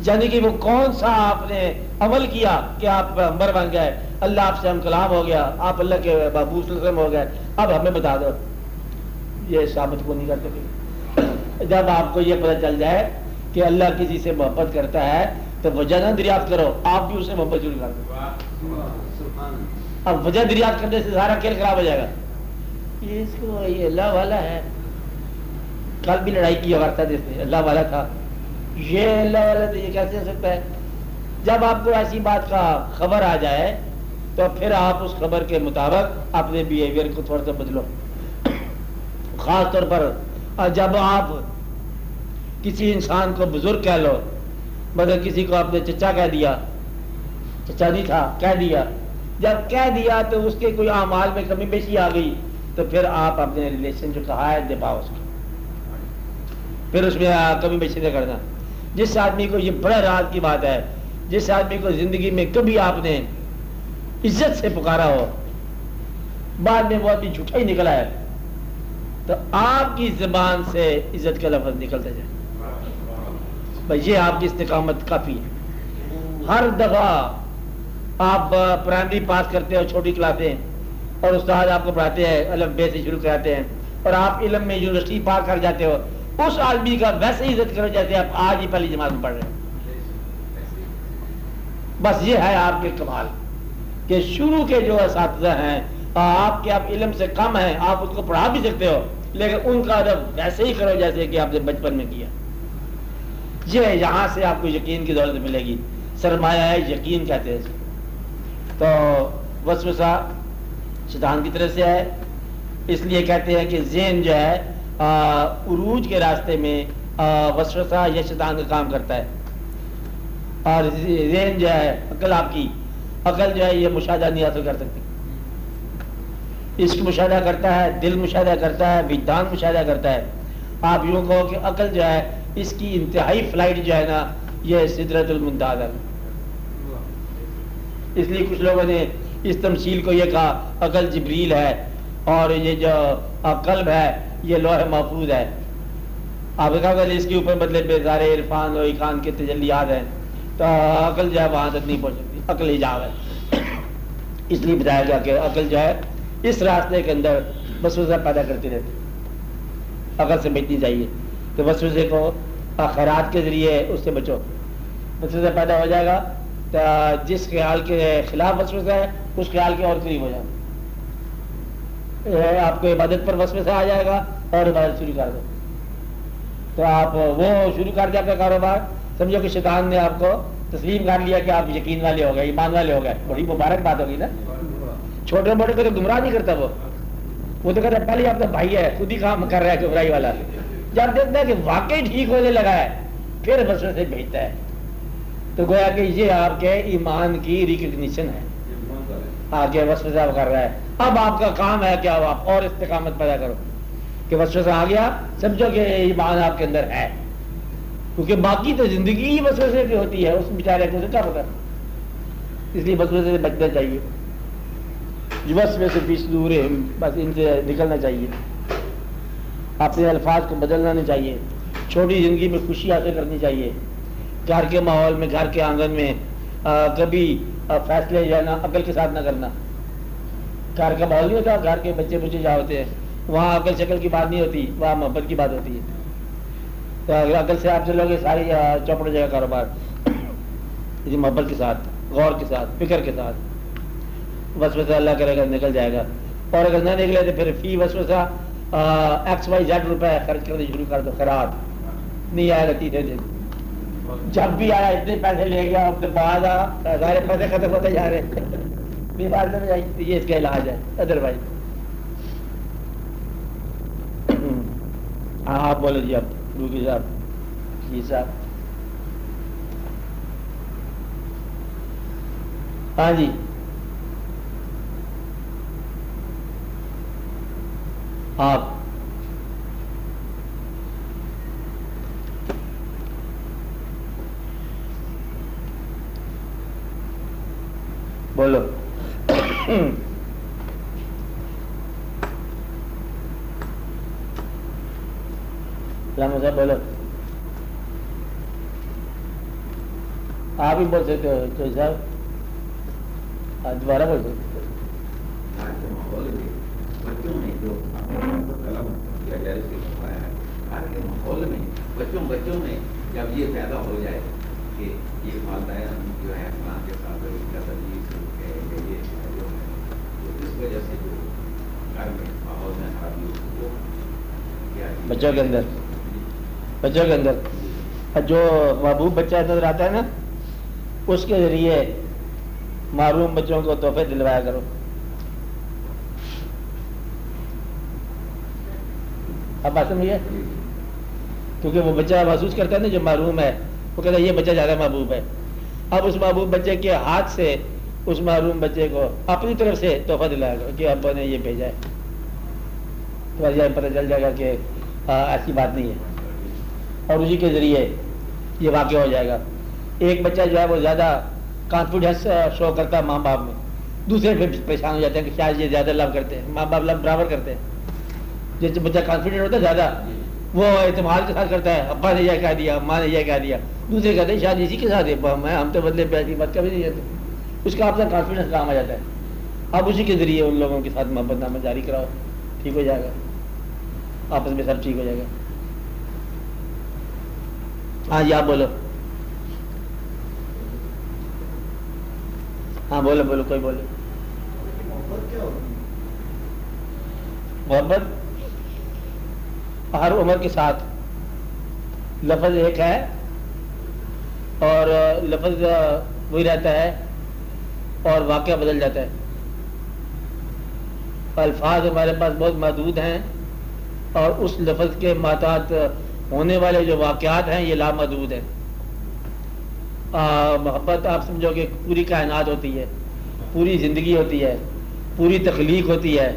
یعنی کہ وہ کون سا آپ نے عمل کیا کہ آپ پیغمبر بن گئے، اللہ آپ سے ہم کلام ہو گیا، آپ اللہ کے محبوب صلی اللہ علیہ وسلم ہو گئے. اب ہمیں بتا دو. یہ ثابت کو نہیں کرتے پھر. جب آپ کو یہ پتہ چل جائے کہ اللہ کسی سے محبت کرتا ہے تو وجہ نہ دریافت کرو، آپ بھی اسے محبت شروع کر دو. اب وجہ دریافت کرنے سے سارا کھیل خراب ہو جائے گا. یہ اس کو یہ اللہ والا ہے. کل بھی لڑائی کی کرتا تھا، اس نے اللہ والا تھا، یہ اللہ والا تھا، یہ کیسے ہو سکتا ہے؟ جب آپ کو ایسی بات کا خبر آ جائے تو پھر آپ اس خبر کے مطابق اپنے بیہیویئر کو تھوڑا سا بدلو. خاص طور پر جب آپ کسی انسان کو بزرگ کہہ لو، مگر کسی کو آپ نے چچا کہہ دیا، چچا نہیں تھا کہہ دیا، جب کہہ دیا تو اس کے کوئی اعمال میں کمی بیشی آ گئی تو پھر آپ اپنے ریلیشن جو کہا ہے نبھاؤ اس کو، پھر اس میں کمی بیشی نہ کرنا. جس آدمی کو یہ بڑا راز کی بات ہے، جس آدمی کو زندگی میں کبھی آپ نے عزت سے پکارا ہو، بعد میں وہ آدمی جھوٹا ہی نکلا ہے، تو آپ کی زبان سے عزت کا لفظ نکلتا جائے. بھائی یہ آپ کی استقامت کافی ہے. ہر دفعہ آپ پرائمری پاس کرتے ہو چھوٹی کلاسیں اور استاد آپ کو پڑھاتے ہیں الف بے سے شروع کراتے ہیں اور آپ علم میں یونیورسٹی پاس کر جاتے ہو، اس آدمی کا ویسے ہی عزت کرو جیسے آپ آج ہی پہلی جماعت میں پڑھ رہے ہیں. بس یہ ہے آپ کے کمال کہ شروع کے جو اساتذہ ہیں آپ کے، آپ علم سے کم ہیں، آپ اس کو پڑھا بھی سکتے ہو لیکن ان کا ادب ویسے ہی کرو جیسے کہ آپ نے بچپن میں کیا. یہ یہاں سے آپ کو یقین کی دولت ملے گی. سرمایہ ہے یقین کہتے ہیں. تو وسوسہ شیطان کی طرف سے ہے، اس لیے کہتے ہیں کہ ذہن جو ہے عروج کے راستے میں وسوسہ یا شیطان کا کام کرتا ہے. اور ذہن جو ہے عقل، آپ کی عقل جو ہے یہ مشاہدہ نہیں حاصل کر سکتی. عشق مشاہدہ کرتا ہے، دل مشاہدہ کرتا ہے، وجدان مشاہدہ کرتا ہے. آپ یوں کہو کہ عقل جو ہے اس کی انتہائی فلائٹ جو ہے نا یہ سدرۃ المنتہا ہے. اس لیے کچھ لوگوں نے اس تمثیل کو یہ کہا عقل جبریل ہے اور یہ جو قلب ہے یہ لوح محفوظ ہے. آپ نے کہا کہ اس کے اوپر بدلے بیزار عرفان و ایقان کے تجلیات ہیں تو عقل جو ہے وہاں تک نہیں پہنچ سکتی، عقل ایجاب ہے. اس لیے بتایا گیا کہ عقل جو ہے اس راستے کے اندر وسوسہ پیدا کرتی رہتی، عقل سے بچنی چاہیے. تو وسوسے کو خیرات کے ذریعے اس سے بچو. وسوسہ پیدا ہو جائے گا تو جس خیال کے خلاف وسوسہ ہے اس خیال کے اور قریب ہو جائے گا. آپ کو عبادت پر وسوسہ آ جائے گا اور عبادت شروع کر دو تو آپ وہ شروع کر دیا اپنا کاروبار. سمجھو کہ شیطان نے آپ کو تسلیم کر لیا کہ آپ یقین والے ہو گئے، ایمان والے ہو گئے. بڑی مبارک بات ہوگی نا. چھوٹے موٹے کو تو گمراہ نہیں کرتا، وہ تو کہتا ہے پہلے آپ کا بھائی ہے، خود ہی کام کر رہا ہے گمراہی والا. جب دیکھتا ہے کہ واقعی ٹھیک ہونے لگا ہے پھر وسوسے سے بھیجتا ہے. تو گویا کہ یہ آپ کے ایمان کی ریکگنیشن ہے. آگے وسوسہ کر رہا ہے، اب آپ کا کام ہے کیا آپ اور استقامت پیدا کرو کہ وسوسہ آ گیا سمجھو کہ ایمان آپ کے اندر ہے، کیونکہ باقی تو زندگی ہی وسوسے کی ہوتی ہے. اس بیچارے کو کیا پتا. اس لیے وسوسے سے بچنا چاہیے. وسوسے سے پیچھے دور ہے، بس ان سے نکلنا چاہیے. اپنے الفاظ کو بدلنا نہیں چاہیے. چھوٹی زندگی میں خوشی حاصل کرنی چاہیے. گھر کے ماحول میں، گھر کے آنگن میں کبھی فیصلے جو ہے نا عقل کے ساتھ نہ کرنا. گھر کا ماحول نہیں ہوتا، گھر کے بچے جہاں ہوتے ہیں وہاں عقل شکل کی بات نہیں ہوتی، وہاں محبت کی بات ہوتی ہے. تو اگر عقل سے آپ چلو گے ساری چوپڑ ہو جائے گا کاروبار. محبت کے ساتھ، غور کے ساتھ، فکر کے ساتھ وسوسہ اللہ کرے گا نکل جائے گا. اور اگر نہ نکلے تو پھر فی وسوسہ XYZ روپے خرچ کرنے شروع کر دو. خراب نہیں آئے گا تیسرے دن. جب بھی آیا اتنے پیسے لے گیا اب بعد سارے پیسے ختم ہوتے جا رہے بیمار میں جائیں. یہ اس کا علاج ہے. ادروائز ہاں آپ بولو جی. اب روکی صاحب جی صاحب. ہاں جی آپ بولو. صاحب بولو. آپ ہی بول سکتے ہو چوہی صاحب. دوبارہ بول سکتے. بچوں میں جب یہ پیدا ہو جائے کہ یہ والدین جو ہے فلاں کے ساتھ اس وجہ سے جو گھر میں ماحول میں خرابی ہو بچوں کے اندر جو محبوب بچہ نظر آتا ہے نا اس کے ذریعے معروم بچوں کو تحفے دلوایا کرو. اب بات سمجھیے. کیونکہ وہ بچہ محسوس کرتا ہے نا جو معروم ہے وہ کہتا ہے یہ بچہ زیادہ محبوب ہے. اب اس محبوب بچے کے ہاتھ سے اس معروم بچے کو اپنی طرف سے تحفہ دلایا کرو کہ ابا نے یہ بھیجا ہے. تو پتہ چل جائے گا کہ ایسی بات نہیں ہے اور اسی کے ذریعے یہ واقع ہو جائے گا. ایک بچہ جو ہے وہ زیادہ کانفیڈینس شو کرتا ہے ماں باپ میں، دوسرے پھر پریشان ہو جاتے ہیں کہ شاید یہ زیادہ لو کرتے ہیں. ماں باپ لو برابر کرتے ہیں. جس بچہ کانفیڈنٹ ہوتا ہے زیادہ وہ اعتماد کے ساتھ کرتا ہے ابا نے یہ کہہ دیا، ماں نے یہ کہہ دیا. دوسرے کہتے ہیں شاید اسی کے ساتھ میں ہم تو بدلے پہ ایسی بات کبھی نہیں کرتے. اس کا اپنا کانفیڈنس کام آ جاتا ہے. اب اسی کے ذریعے ان لوگوں کے ساتھ محبت نامہ جاری کراؤ، ٹھیک ہو جائے گا. آپس میں سب ٹھیک ہو جائے گا. ہاں جی آپ بولو. ہاں بولو بولو کوئی بولو. محبت ہر عمر کے ساتھ لفظ ایک ہے اور لفظ وہی رہتا ہے اور واقعہ بدل جاتا ہے. الفاظ ہمارے پاس بہت محدود ہیں اور اس لفظ کے ماتحت ہونے والے جو واقعات ہیں یہ لامحدود ہیں. محبت آپ سمجھو کہ پوری کائنات ہوتی ہے، پوری زندگی ہوتی ہے، پوری تخلیق ہوتی ہے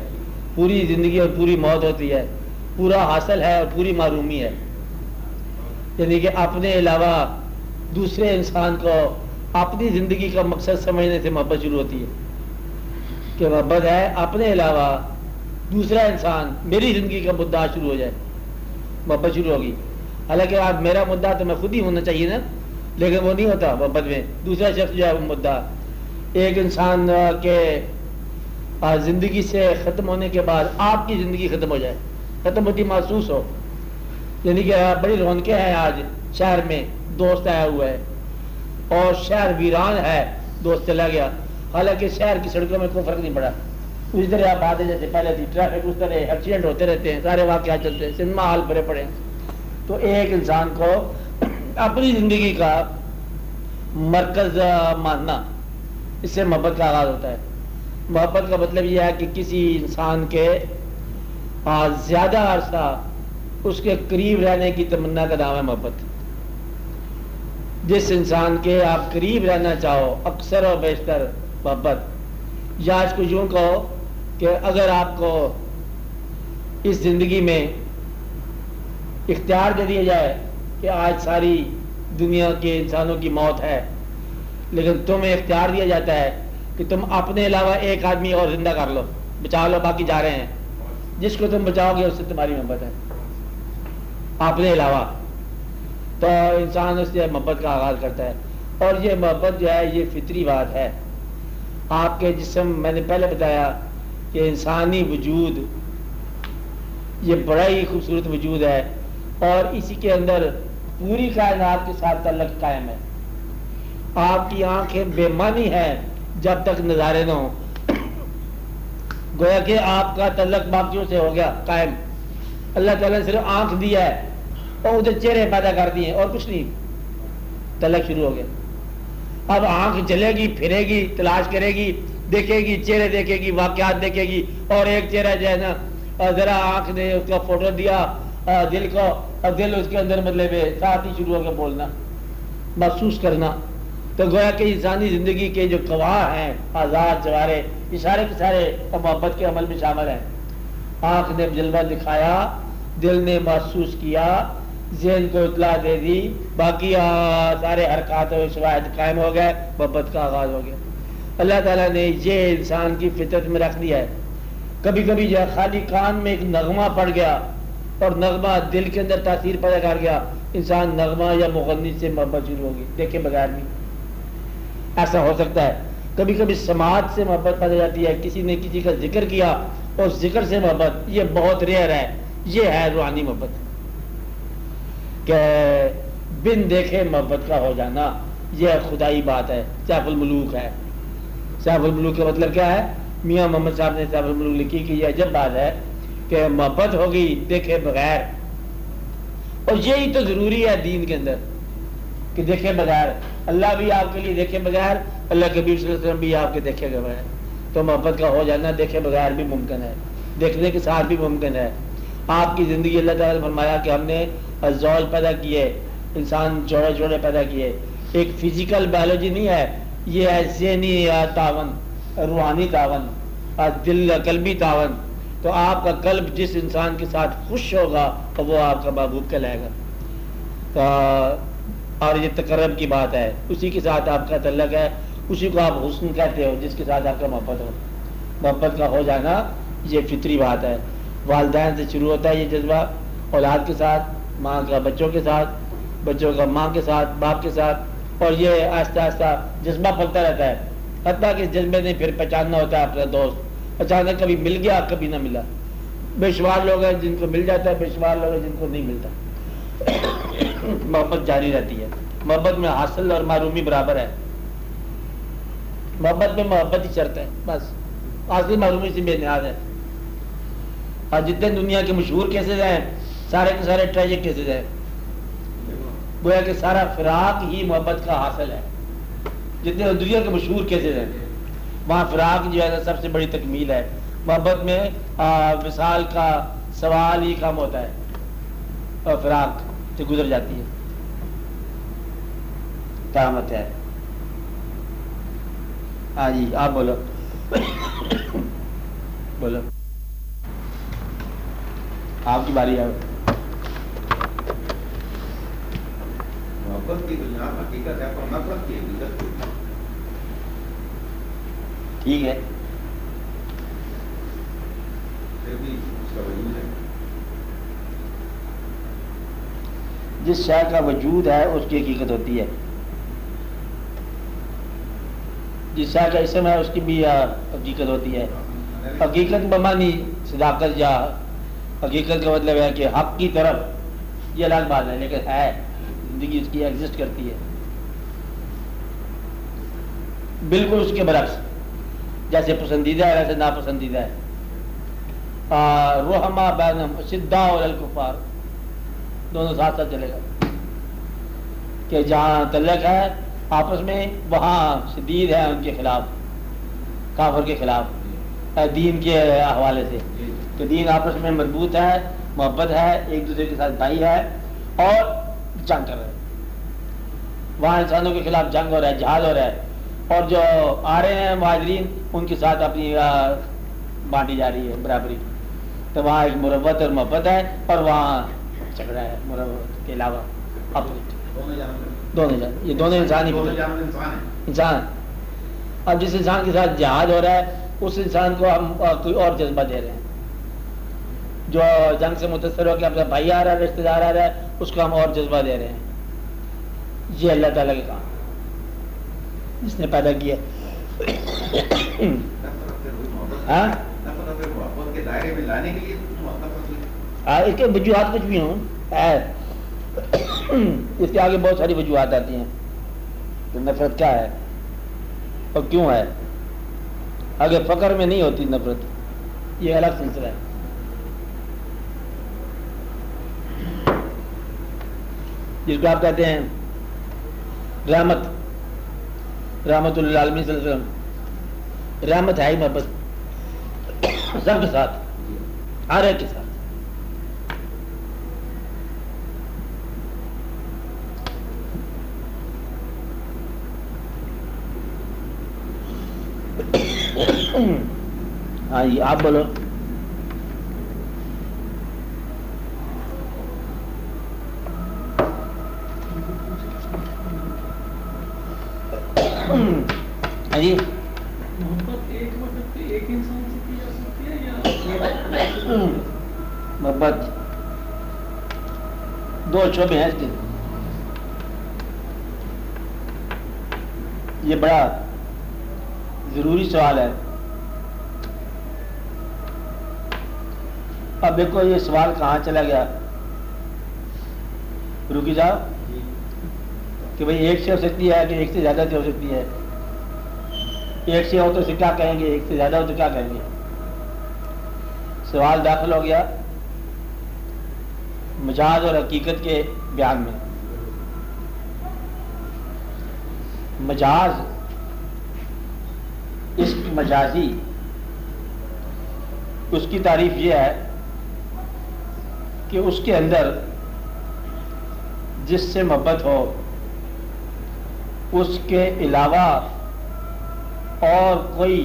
پوری زندگی اور پوری موت ہوتی ہے، پورا حاصل ہے اور پوری محرومی ہے. یعنی کہ اپنے علاوہ دوسرے انسان کو اپنی زندگی کا مقصد سمجھنے سے محبت شروع ہوتی ہے کہ محبت ہے اپنے علاوہ دوسرا انسان میری زندگی کا مدعا شروع ہو جائے، محبت شروع ہوگی. حالانکہ آپ میرا مدعا تو میں خود ہی ہونا چاہیے نا، لیکن وہ نہیں ہوتا محبت میں. دوسرا شخص جو ہے وہ مدعا. ایک انسان کے زندگی سے ختم ہونے کے بعد آپ کی زندگی ختم ہو جائے، ختم ہوتی محسوس ہو. یعنی کہ بڑی رونقیں ہیں آج شہر میں، دوست آیا ہوا ہے اور شہر ویران ہے، دوست چلا گیا. حالانکہ شہر کی سڑکوں میں کوئی فرق نہیں پڑا. اس طرح آپ باتیں جیسے پہلے تھی، ٹریفک اس طرح، ایکسیڈنٹ ہوتے رہتے ہیں، سارے واقعات چلتے ہیں، سنیما ہال بھرے پڑے ہیں. تو ایک انسان کو اپنی زندگی کا مرکز ماننا، اس سے محبت کا آغاز ہوتا ہے. محبت کا مطلب یہ ہے کہ کسی انسان کے زیادہ عرصہ اس کے قریب رہنے کی تمنا کا نام ہے محبت. جس انسان کے آپ قریب رہنا چاہو اکثر و بیشتر محبت. یا اس کو یوں کہو کہ اگر آپ کو اس زندگی میں اختیار دے دیا جائے کہ آج ساری دنیا کے انسانوں کی موت ہے، لیکن تمہیں اختیار دیا جاتا ہے کہ تم اپنے علاوہ ایک آدمی اور زندہ کر لو، بچا لو، باقی جا رہے ہیں، جس کو تم بچاؤ گے اس سے تمہاری محبت ہے اپنے علاوہ. تو انسان اس سے محبت کا آغاز کرتا ہے. اور یہ محبت جو ہے یہ فطری بات ہے. آپ کے جسم، میں نے پہلے بتایا کہ انسانی وجود یہ بڑا ہی خوبصورت وجود ہے اور اسی کے اندر پوری کائنات کے ساتھ تعلق قائم ہے. آپ کی آنکھیں بے معنی ہیں جب تک نظارے نہ ہوں. گویا کہ آپ کا تعلق باقیوں سے ہو گیا قائم. اللہ تعالیٰ نے صرف آنکھ دیا ہے اور ادھر چہرے پیدا کر دیے اور کچھ نہیں، تعلق شروع ہو گیا. اب آنکھ چلے گی، پھرے گی، تلاش کرے گی، دیکھے گی، چہرے دیکھے گی، واقعات دیکھے گی، اور ایک چہرہ جو ہے نا ذرا آنکھ نے اس کا فوٹو دیا دل کو، اور دل اس کے اندر مطلب ساتھ ہی شروع ہو کے بولنا، محسوس کرنا. تو گویا کہ انسانی زندگی کے جو گواہ ہیں آزاد جوارے، یہ سارے کے سارے محبت کے عمل میں شامل ہیں. آنکھ نے جلوہ دکھایا، دل نے محسوس کیا، ذہن کو اطلاع دے دی، باقی سارے حرکات و شواہد قائم ہو گئے، محبت کا آغاز ہو گیا. اللہ تعالیٰ نے یہ انسان کی فطرت میں رکھ دیا ہے. کبھی کبھی جو ہے خالی کان میں ایک نغمہ پڑ گیا اور نغمہ دل کے اندر تاثیر پیدا کر گیا، انسان نغمہ یا مغنی سے محبت شروع ہوگی، دیکھے بغیر بھی ایسا ہو سکتا ہے. کبھی کبھی سماعت سے محبت پیدا جاتی ہے، کسی نے کسی کا ذکر کیا اور ذکر سے محبت، یہ بہت ریئر ہے. یہ ہے روحانی محبت کہ بن دیکھے محبت کا ہو جانا، یہ خدائی بات ہے، سیف الملوک ہے. سیف الملوک کا مطلب کیا ہے؟ میاں محمد صاحب نے سیف الملوک لکھی کہ یہ عجب بات ہے کہ محبت ہوگی دیکھے بغیر. اور یہی تو ضروری ہے دین کے اندر کہ دیکھے بغیر. اللہ بھی آپ کے لیے دیکھے بغیر، اللہ کے نبی صلی اللہ علیہ وسلم بھی آپ کے دیکھے بغیر. تو محبت کا ہو جانا دیکھے بغیر بھی ممکن ہے، دیکھنے کے ساتھ بھی ممکن ہے. آپ کی زندگی اللہ تعالیٰ نے فرمایا کہ ہم نے زوج پیدا کیے، انسان جوڑے جوڑے پیدا کیے. ایک فزیکل بایولوجی نہیں ہے، یہ ہے ذہنی تعاون، روحانی تعاون، دل قلبی تعاون. تو آپ کا قلب جس انسان کے ساتھ خوش ہوگا تو وہ آپ کا محبوب کہلائے گا. اور یہ تقرب کی بات ہے، اسی کے ساتھ آپ کا تعلق ہے، اسی کو آپ حسن کہتے ہو جس کے ساتھ آپ کا محبت ہو. محبت کا ہو جانا یہ فطری بات ہے. والدین سے شروع ہوتا ہے یہ جذبہ، اولاد کے ساتھ، ماں کا بچوں کے ساتھ، بچوں کا ماں کے ساتھ، باپ کے ساتھ، اور یہ آہستہ آہستہ جذبہ پھلتا رہتا ہے. حتیٰ کہ اس جذبے نے پھر پہچاننا ہوتا ہے اپنا دوست. اچانک کبھی مل گیا، کبھی نہ ملا. بے شمار لوگ ہیں جن کو مل جاتا ہے، بے شمار لوگ ہیں جن کو نہیں ملتا. محبت جاری رہتی ہے. محبت میں حاصل اور محرومی برابر ہے. محبت میں محبت ہی شرط ہے، بس حاصل محرومی سے بے نیاز ہے. اور جتنے دنیا کے مشہور کیسز ہیں سارے کے سارے ٹریجک کیسز ہیں. گویا کہ سارا فراق ہی محبت کا حاصل ہے. جتنے دنیا کے مشہور کیسز ہیں وہاں فراق جو ہے سب سے بڑی تکمیل ہے. محبت میں وصال کا سوال ہی کم ہوتا ہے اور فراق سے گزر جاتی ہے. قیامت ہے. ہاں جی آپ بولو بولو. آپ کی باری ہے. محبت کی بنیاد حقیقت ہے پر نفرت کی حقیقت کوئی نہیں. ٹھیک ہے, پھر بھی اس کا وجود ہے. جس شے کا وجود ہے اس کی حقیقت ہوتی ہے, جس شے کا اسم ہے اس کی بھی حقیقت ہوتی ہے. حقیقت بمانی صداقت یا حقیقت کا مطلب ہے کہ حق کی طرف, یہ الگ بات ہے, لیکن ہے زندگی اس کی ایگزسٹ کرتی ہے. بالکل اس کے برعکس, جیسے پسندیدہ ہے ویسے ناپسندیدہ ہے. رحما بینہم شداء علی الکفار, دونوں ساتھ ساتھ چلے گا کہ جہاں تعلق ہے آپس میں وہاں شدید ہے ان کے خلاف, کافر کے خلاف, دین کے حوالے سے. کہ دین آپس میں مربوط ہے, محبت ہے, ایک دوسرے کے ساتھ بھائی ہے, اور جنگ کر رہے ہیں. وہاں انسانوں کے خلاف جنگ ہو رہا ہے, جہاد ہو رہا ہے, اور جو آ رہے ہیں مہاجرین ان کے ساتھ اپنی بانٹی جا رہی ہے برابری. تو وہاں ایک مروت اور محبت ہے, اور وہاں جھگڑا ہے مروت کے علاوہ. دونوں یہ دونوں انسان ہی انسان. اب جس انسان کے ساتھ جہاد ہو رہا ہے اس انسان کو ہم کوئی اور جذبہ دے رہے ہیں. جو جنگ سے متاثر ہو کے اپنا بھائی آ رہا ہے, رشتے دار آ رہا ہے, اس کو ہم اور جذبہ دے رہے ہیں. یہ اللہ تعالیٰ کے کام جس نے پیدا کیا. اس کے وجوہات کچھ بھی ہوں, اس کے آگے بہت ساری وجوہات آتی ہیں کہ نفرت کیا ہے اور کیوں ہے. آگے فقر میں نہیں ہوتی نفرت, یہ الگ سلسلہ ہے. جس کو آپ کہتے ہیں رحمت, رحمت للعالمین صلی اللہ علیہ وسلم, رحمت ہے ہی محبت سب کے ساتھ, ہر ایک کے ساتھ. ہاں جی آپ بولو. ہاں جی محبت دو شعبے ہیں اس کے. یہ بڑا ضروری سوال ہے. اب دیکھو یہ سوال کہاں چلا گیا, رکی جاؤ, کہ بھئی ایک سے ہو سکتی ہے کہ ایک سے زیادہ سے ہو سکتی ہے. ایک سے ہو تو اسے کیا کہیں گے, ایک سے زیادہ ہو تو کیا کہیں گے. سوال داخل ہو گیا مجاز اور حقیقت کے بیان میں. مجاز عشق مجازی, اس کی تعریف یہ ہے کہ اس کے اندر جس سے محبت ہو اس کے علاوہ اور کوئی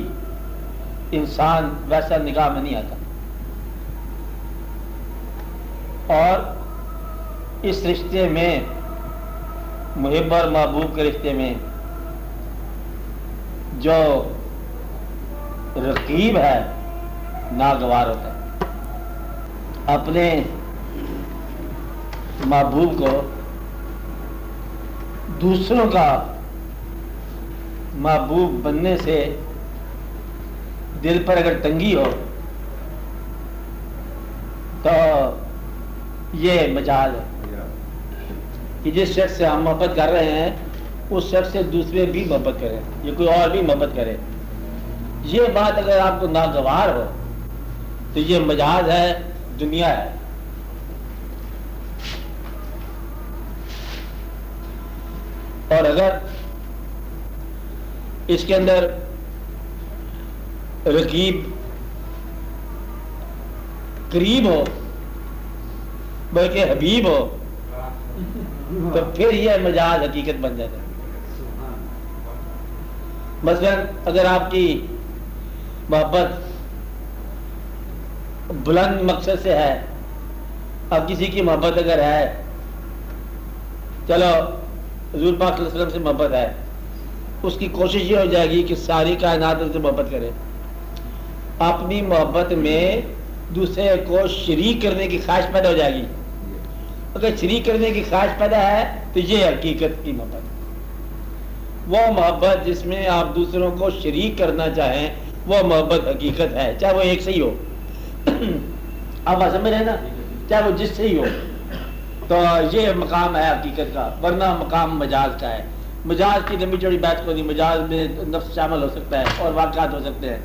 انسان ویسا نگاہ میں نہیں آتا, اور اس رشتے میں محب اور محبوب کے رشتے میں جو رقیب ہے ناگوار ہوتا ہے. اپنے محبوب کو دوسروں کا محبوب بننے سے دل پر اگر تنگی ہو تو یہ مجاز ہے کہ جس شخص سے ہم محبت کر رہے ہیں اس شخص سے دوسرے بھی محبت کریں, یہ کوئی اور بھی محبت کرے. یہ بات اگر آپ کو ناگوار ہو تو یہ مجاز ہے, دنیا ہے. اور اگر اس کے اندر رقیب قریب ہو بلکہ حبیب ہو تو پھر یہ مجاز حقیقت بن جاتا ہے. مثلا اگر آپ کی محبت بلند مقصد سے ہے اب کسی کی محبت اگر ہے، چلو حضور پاک صلی اللہ علیہ وسلم سے محبت ہے، اس کی کوشش یہ ہو جائے گی کہ ساری کائنات ان سے محبت کرے، اپنی محبت میں دوسرے کو شریک کرنے کی خواہش پیدا ہو جائے گی۔ اگر شریک کرنے کی خواہش پیدا ہے تو یہ حقیقت کی محبت، وہ محبت جس میں آپ دوسروں کو شریک کرنا چاہیں وہ محبت حقیقت ہے، چاہے وہ ایک سے ہی ہو۔ آپ سمجھ رہے ہیں نا، چاہے وہ جس سے ہی ہو، تو یہ مقام ہے حقیقت کا، ورنہ مقام مجاز کا ہے۔ مجاز کی لمبی چوڑی بات کو نہیں، مجاز میں نفس شامل ہو سکتا ہے اور واقعات ہو سکتے ہیں،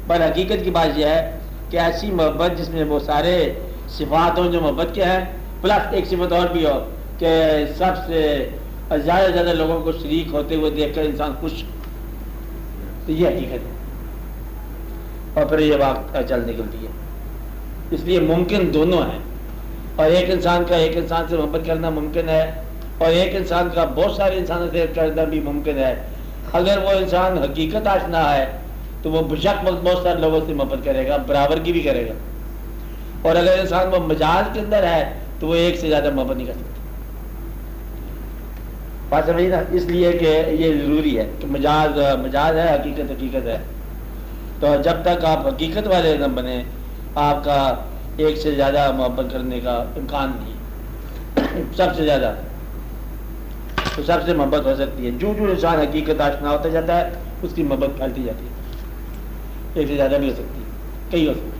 پر حقیقت کی بات یہ ہے کہ ایسی محبت جس میں وہ سارے صفات ہوں جو محبت کے ہیں، پلس ایک صفت اور بھی ہو کہ سب سے زیادہ زیادہ لوگوں کو شریک ہوتے ہوئے دیکھ کر انسان خوش، تو یہ حقیقت ہے، اور پھر یہ بات چل نکلتی ہے۔ اس لیے ممکن دونوں ہیں، اور ایک انسان کا ایک انسان سے محبت کرنا ممکن ہے، اور ایک انسان کا بہت سارے انسانوں سے کرنا بھی ممکن ہے۔ اگر وہ انسان حقیقت آشنا ہے تو وہ بشک بہت سارے لوگوں سے محبت کرے گا، برابر کی بھی کرے گا، اور اگر انسان وہ مجاز کے اندر ہے تو وہ ایک سے زیادہ محبت نہیں کر سکتا۔ بات سمجھیے نا، اس لیے کہ یہ ضروری ہے کہ مجاز مجاز ہے، حقیقت حقیقت ہے۔ تو جب تک آپ حقیقت والے نہ بنے، آپ کا ایک سے زیادہ محبت کرنے کا امکان نہیں، سب سے زیادہ تو سب سے محبت ہو سکتی ہے۔ جو انسان حقیقت آشنا ہوتا جاتا ہے اس کی محبت پھیلتی جاتی ہے، ایک سے زیادہ نہیں ہو سکتی، کئی ہو سکتی۔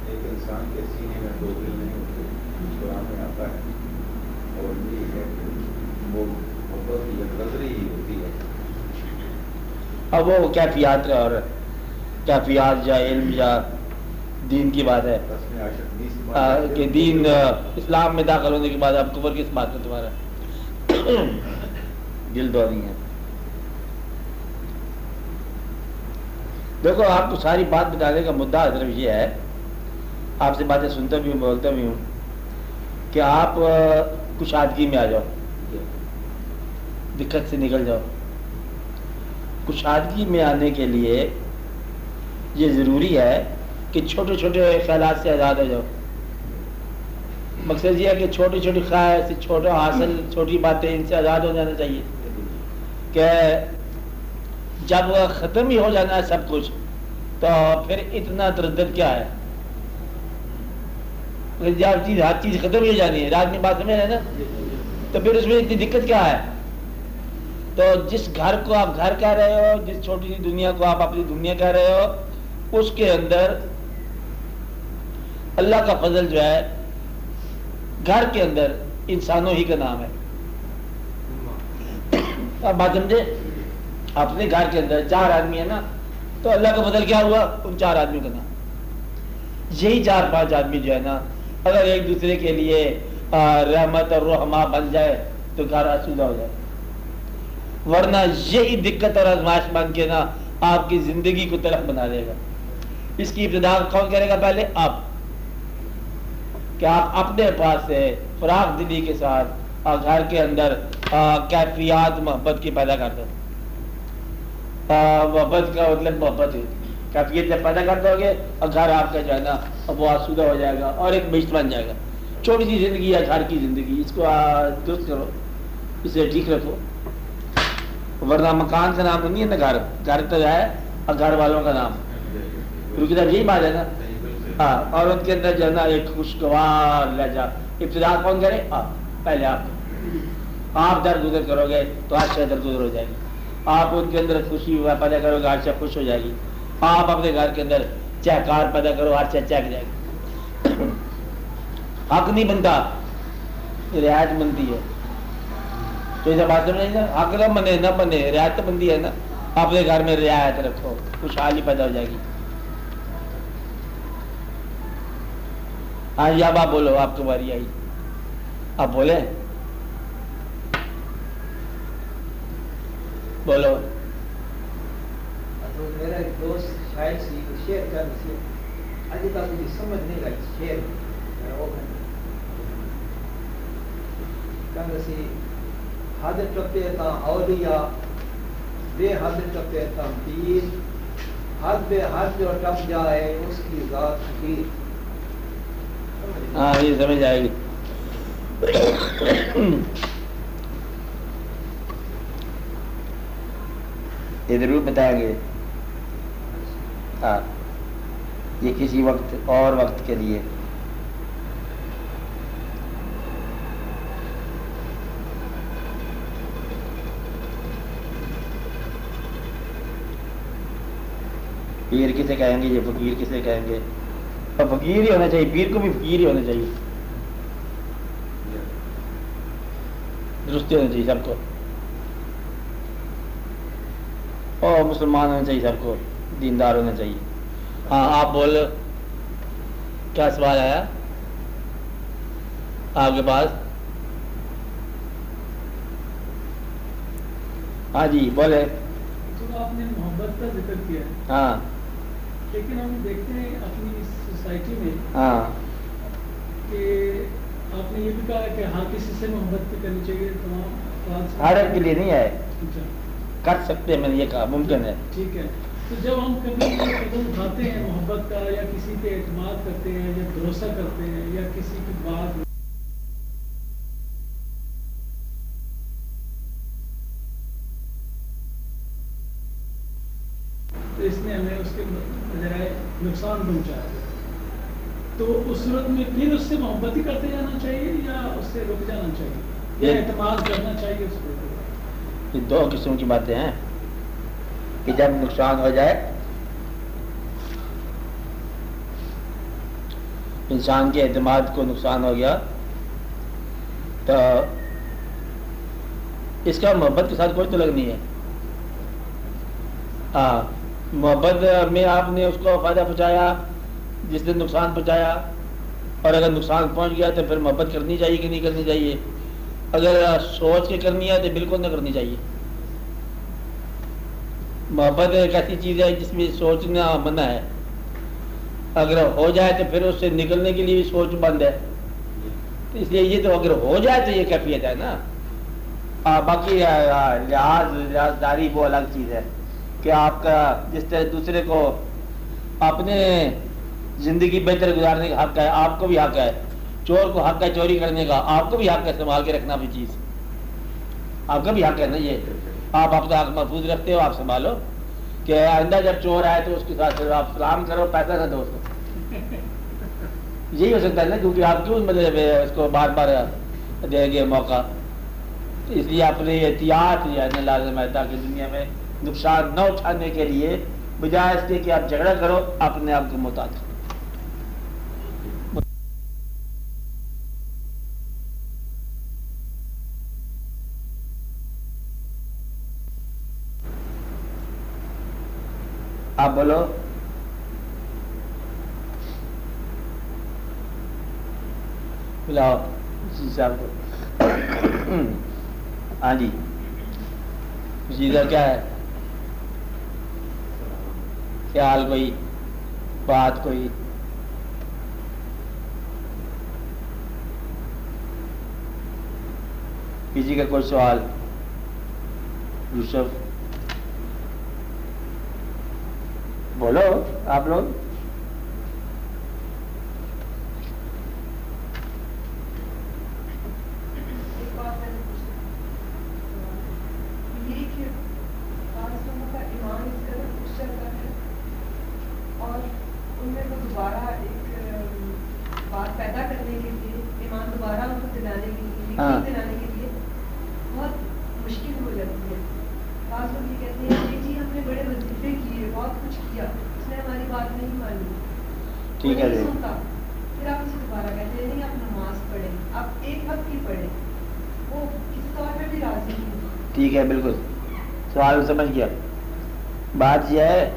ایک انسان کے سینے میں دو دل نہیں ہوتے، قرآن میں آتا ہے، اور یہ ہے کہ وہ محبت کی نظری ہی ہوتی ہے۔ اب وہ کیفیات اور کیفیات یا علم یا دین کی بات ہے کہ دین اسلام میں داخل ہونے کے بعد اب کفر کس بات میں تمہارا دل دو نہیں ہے۔ دیکھو آپ کو ساری بات بتانے کا مدعا صرف یہ ہے، آپ سے باتیں سنتا بھی ہوں بولتا بھی ہوں، کہ آپ کشادگی میں آ جاؤ، دقت سے نکل جاؤ۔ کشادگی میں آنے کے لیے یہ ضروری ہے کہ چھوٹے چھوٹے خیالات سے آزاد ہو جاؤ۔ مقصد یہ ہے کہ چھوٹی چھوٹی خواہش، چھوٹا حاصل، چھوٹی باتیں، ان سے آزاد ہو جانا چاہیے، کہ جب وہ ختم ہی ہو جانا ہے سب کچھ تو پھر اتنا تردد کیا ہے، جب چیز ہر چیز ختم ہی ہو جانی ہے، رات میں بات سمجھ رہے ہیں نا، تو پھر اس میں اتنی دقت کیا ہے۔ تو جس گھر کو آپ گھر کہہ رہے ہو، جس چھوٹی سی دنیا کو آپ اپنی دنیا کہہ رہے ہو، اس کے اندر اللہ کا فضل جو ہے، گھر کے اندر انسانوں ہی کا نام ہے۔ آپ بات سمجھے، اپنے گھر کے اندر 4 آدمی ہے نا، تو اللہ کا فضل کیا ہوا، ان 4 آدمیوں کا نام۔ یہی 4-5 آدمی جو ہے نا، اگر ایک دوسرے کے لیے رحمت اور رحمہ بن جائے تو گھر آسودہ ہو جائے، ورنہ یہی دقت اور آزمائش بن کے نا آپ کی زندگی کو تلخ بنا دے گا۔ اس کی ابتدا کون کرے گا؟ پہلے آپ، کہ آپ اپنے پاس سے فراغ دلی کے ساتھ گھر کے اندر کیفیات محبت کی پیدا کر دو۔ محبت کا مطلب محبت ہے، کیفیت جب پیدا کر دو گے اور گھر آپ کا جو ہے نا وہ آسودہ ہو جائے گا اور ایک بہشت بن جائے گا۔ چھوٹی سی زندگی ہے گھر کی زندگی، اس کو درست کرو، اسے ٹھیک رکھو، ورنہ مکان کا نام نہیں ہے نا گھر، گھر تو ہے اور گھر والوں کا نام، کیونکہ یہی بات ہے نا۔ ہاں، اور ان کے اندر جو ہے نا ایک خوشگوار لہجہ، ابتدا کون کرے؟ آپ، پہلے آپ در گزر کرو گے تو آج سے در گزر ہو جائے گی، آپ ان کے اندر خوشی پیدا کرو گے، آج سے خوش ہو جائے گی، آپ اپنے گھر کے اندر چہکار پیدا کرو، آج سے چہک جائے گی۔ حق نہیں بنتا، رعایت بنتی ہے، تو ایسا بات سمجھ نہیں نا، حق نہ بنے نہ بنے، رعایت تو بنتی ہے نا، اپنے گھر میں رعایت رکھو، خوشحالی پیدا ہو جائے گی۔ ہاں یا آپ بولو، آپ کی باری آئی، آپ بولے، بولو۔ میرا ایک دوست شاعر سی شعر کر سی آج تک مجھے سمجھ نہیں لگی شعر وہ کہنا سی حد ٹپے تا اولیاء بے حد ٹپے تا پیر حد جو ٹپ جائے اس کی ذات کی. ہاں یہ سمجھ آئے گی. یہ ضرور بتائیں گے. ہاں یہ کسی وقت اور وقت کے لیے. پیر کسے کہیں گے, یہ فقیر کسے کہیں گے؟ اور فقیر ہی ہونا چاہیے, پیر کو بھی فقیر ہی ہونا چاہیے, درست ہونا چاہیے سب کو, اور مسلمان ہونا چاہیے سب کو, دیندار ہونا چاہیے. ہاں آپ بول, کیا سوال آیا آپ کے پاس؟ ہاں جی بولے. تو آپ نے محبت کا ذکر کیا ہے, ہاں لیکن ہم دیکھتے ہیں اپنی سوسائٹی میں ہاں کہ آپ نے یہ بھی کہا کہ ہر کسی سے محبت کرنی چاہیے, تمام افراد سے. ہر ایک کے لیے نہیں ہے, اچھا کر سکتے ہیں, میں نے یہ کہا ممکن ہے. ٹھیک ہے. تو جب ہم کبھی یہ قدم اٹھاتے ہیں محبت کا, یا کسی پہ اعتماد کرتے ہیں, یا بھروسہ کرتے ہیں, یا کسی کی بات تو اس نے ہمیں اس کے بجائے نقصان پہنچایا, تو اس صورت میں پھر اس سے محبت ہی کرتے جانا چاہیے, یا اس سے رک جانا چاہیے, یا اعتماد کرنا چاہیے اس پر؟ یہ دو قسم کی باتیں ہیں کہ جب نقصان ہو جائے, انسان کے اعتماد کو نقصان ہو گیا, تو اس کا محبت کے ساتھ کوئی تعلق نہیں ہے. ہاں محبت میں آپ نے اس کو فائدہ پہنچایا جس نے نقصان پہنچایا, اور اگر نقصان پہنچ گیا تو پھر محبت کرنی چاہیے کہ نہیں کرنی چاہیے؟ اگر سوچ کے کرنی ہے تو بالکل نہ کرنی چاہیے. محبت ایک ایسی چیز ہے جس میں سوچنا منع ہے, اگر ہو جائے تو پھر اس سے نکلنے کے لیے بھی سوچ بند ہے. اس لیے یہ تو اگر ہو جائے تو یہ کیفیت ہے نا. باقی لحاظ داری وہ الگ چیز ہے کہ آپ کا جس طرح دوسرے کو اپنے زندگی بہتر گزارنے کا حق ہے, آپ کو بھی حق ہے. چور کو حق ہے چوری کرنے کا, آپ کو بھی حق ہے استعمال کے رکھنا بھی چیز, آپ کا بھی حق ہے نا. یہ آپ اپنا حق محفوظ رکھتے ہو, آپ سنبھالو کہ آئندہ جب چور آئے تو اس کے ساتھ آپ سلام کرو, پیسہ نہ دو اس کو. یہی ہو سکتا ہے نا, کیونکہ آپ کیوں مطلب اس کو بار بار دیں گے موقع. اس لیے اپنی احتیاط لازم ہے تاکہ دنیا میں نقصان نہ اٹھانے کے لیے بجائے اس کے کہ آپ جھگڑا کرو, اپنے آپ کو محتاط کرو. آپ بولو. بلاؤ جی صاحب کو. ہاں جی جیزا کیا ہے خیال, کوئی بات, کوئی کسی کا کوئی سوال؟ یوسف بولو آپ لوگ. ٹھیک ہے جی, پھر آپ اسے دوبارہ کہتے ہیں نہیں آپ نماز پڑھیں, آپ ایک وقت ہی پڑھیں, وہ کسی طور پہ بھی راضی نہیں. ٹھیک ہے بالکل, سوال سمجھ گیا. بات یہ ہے,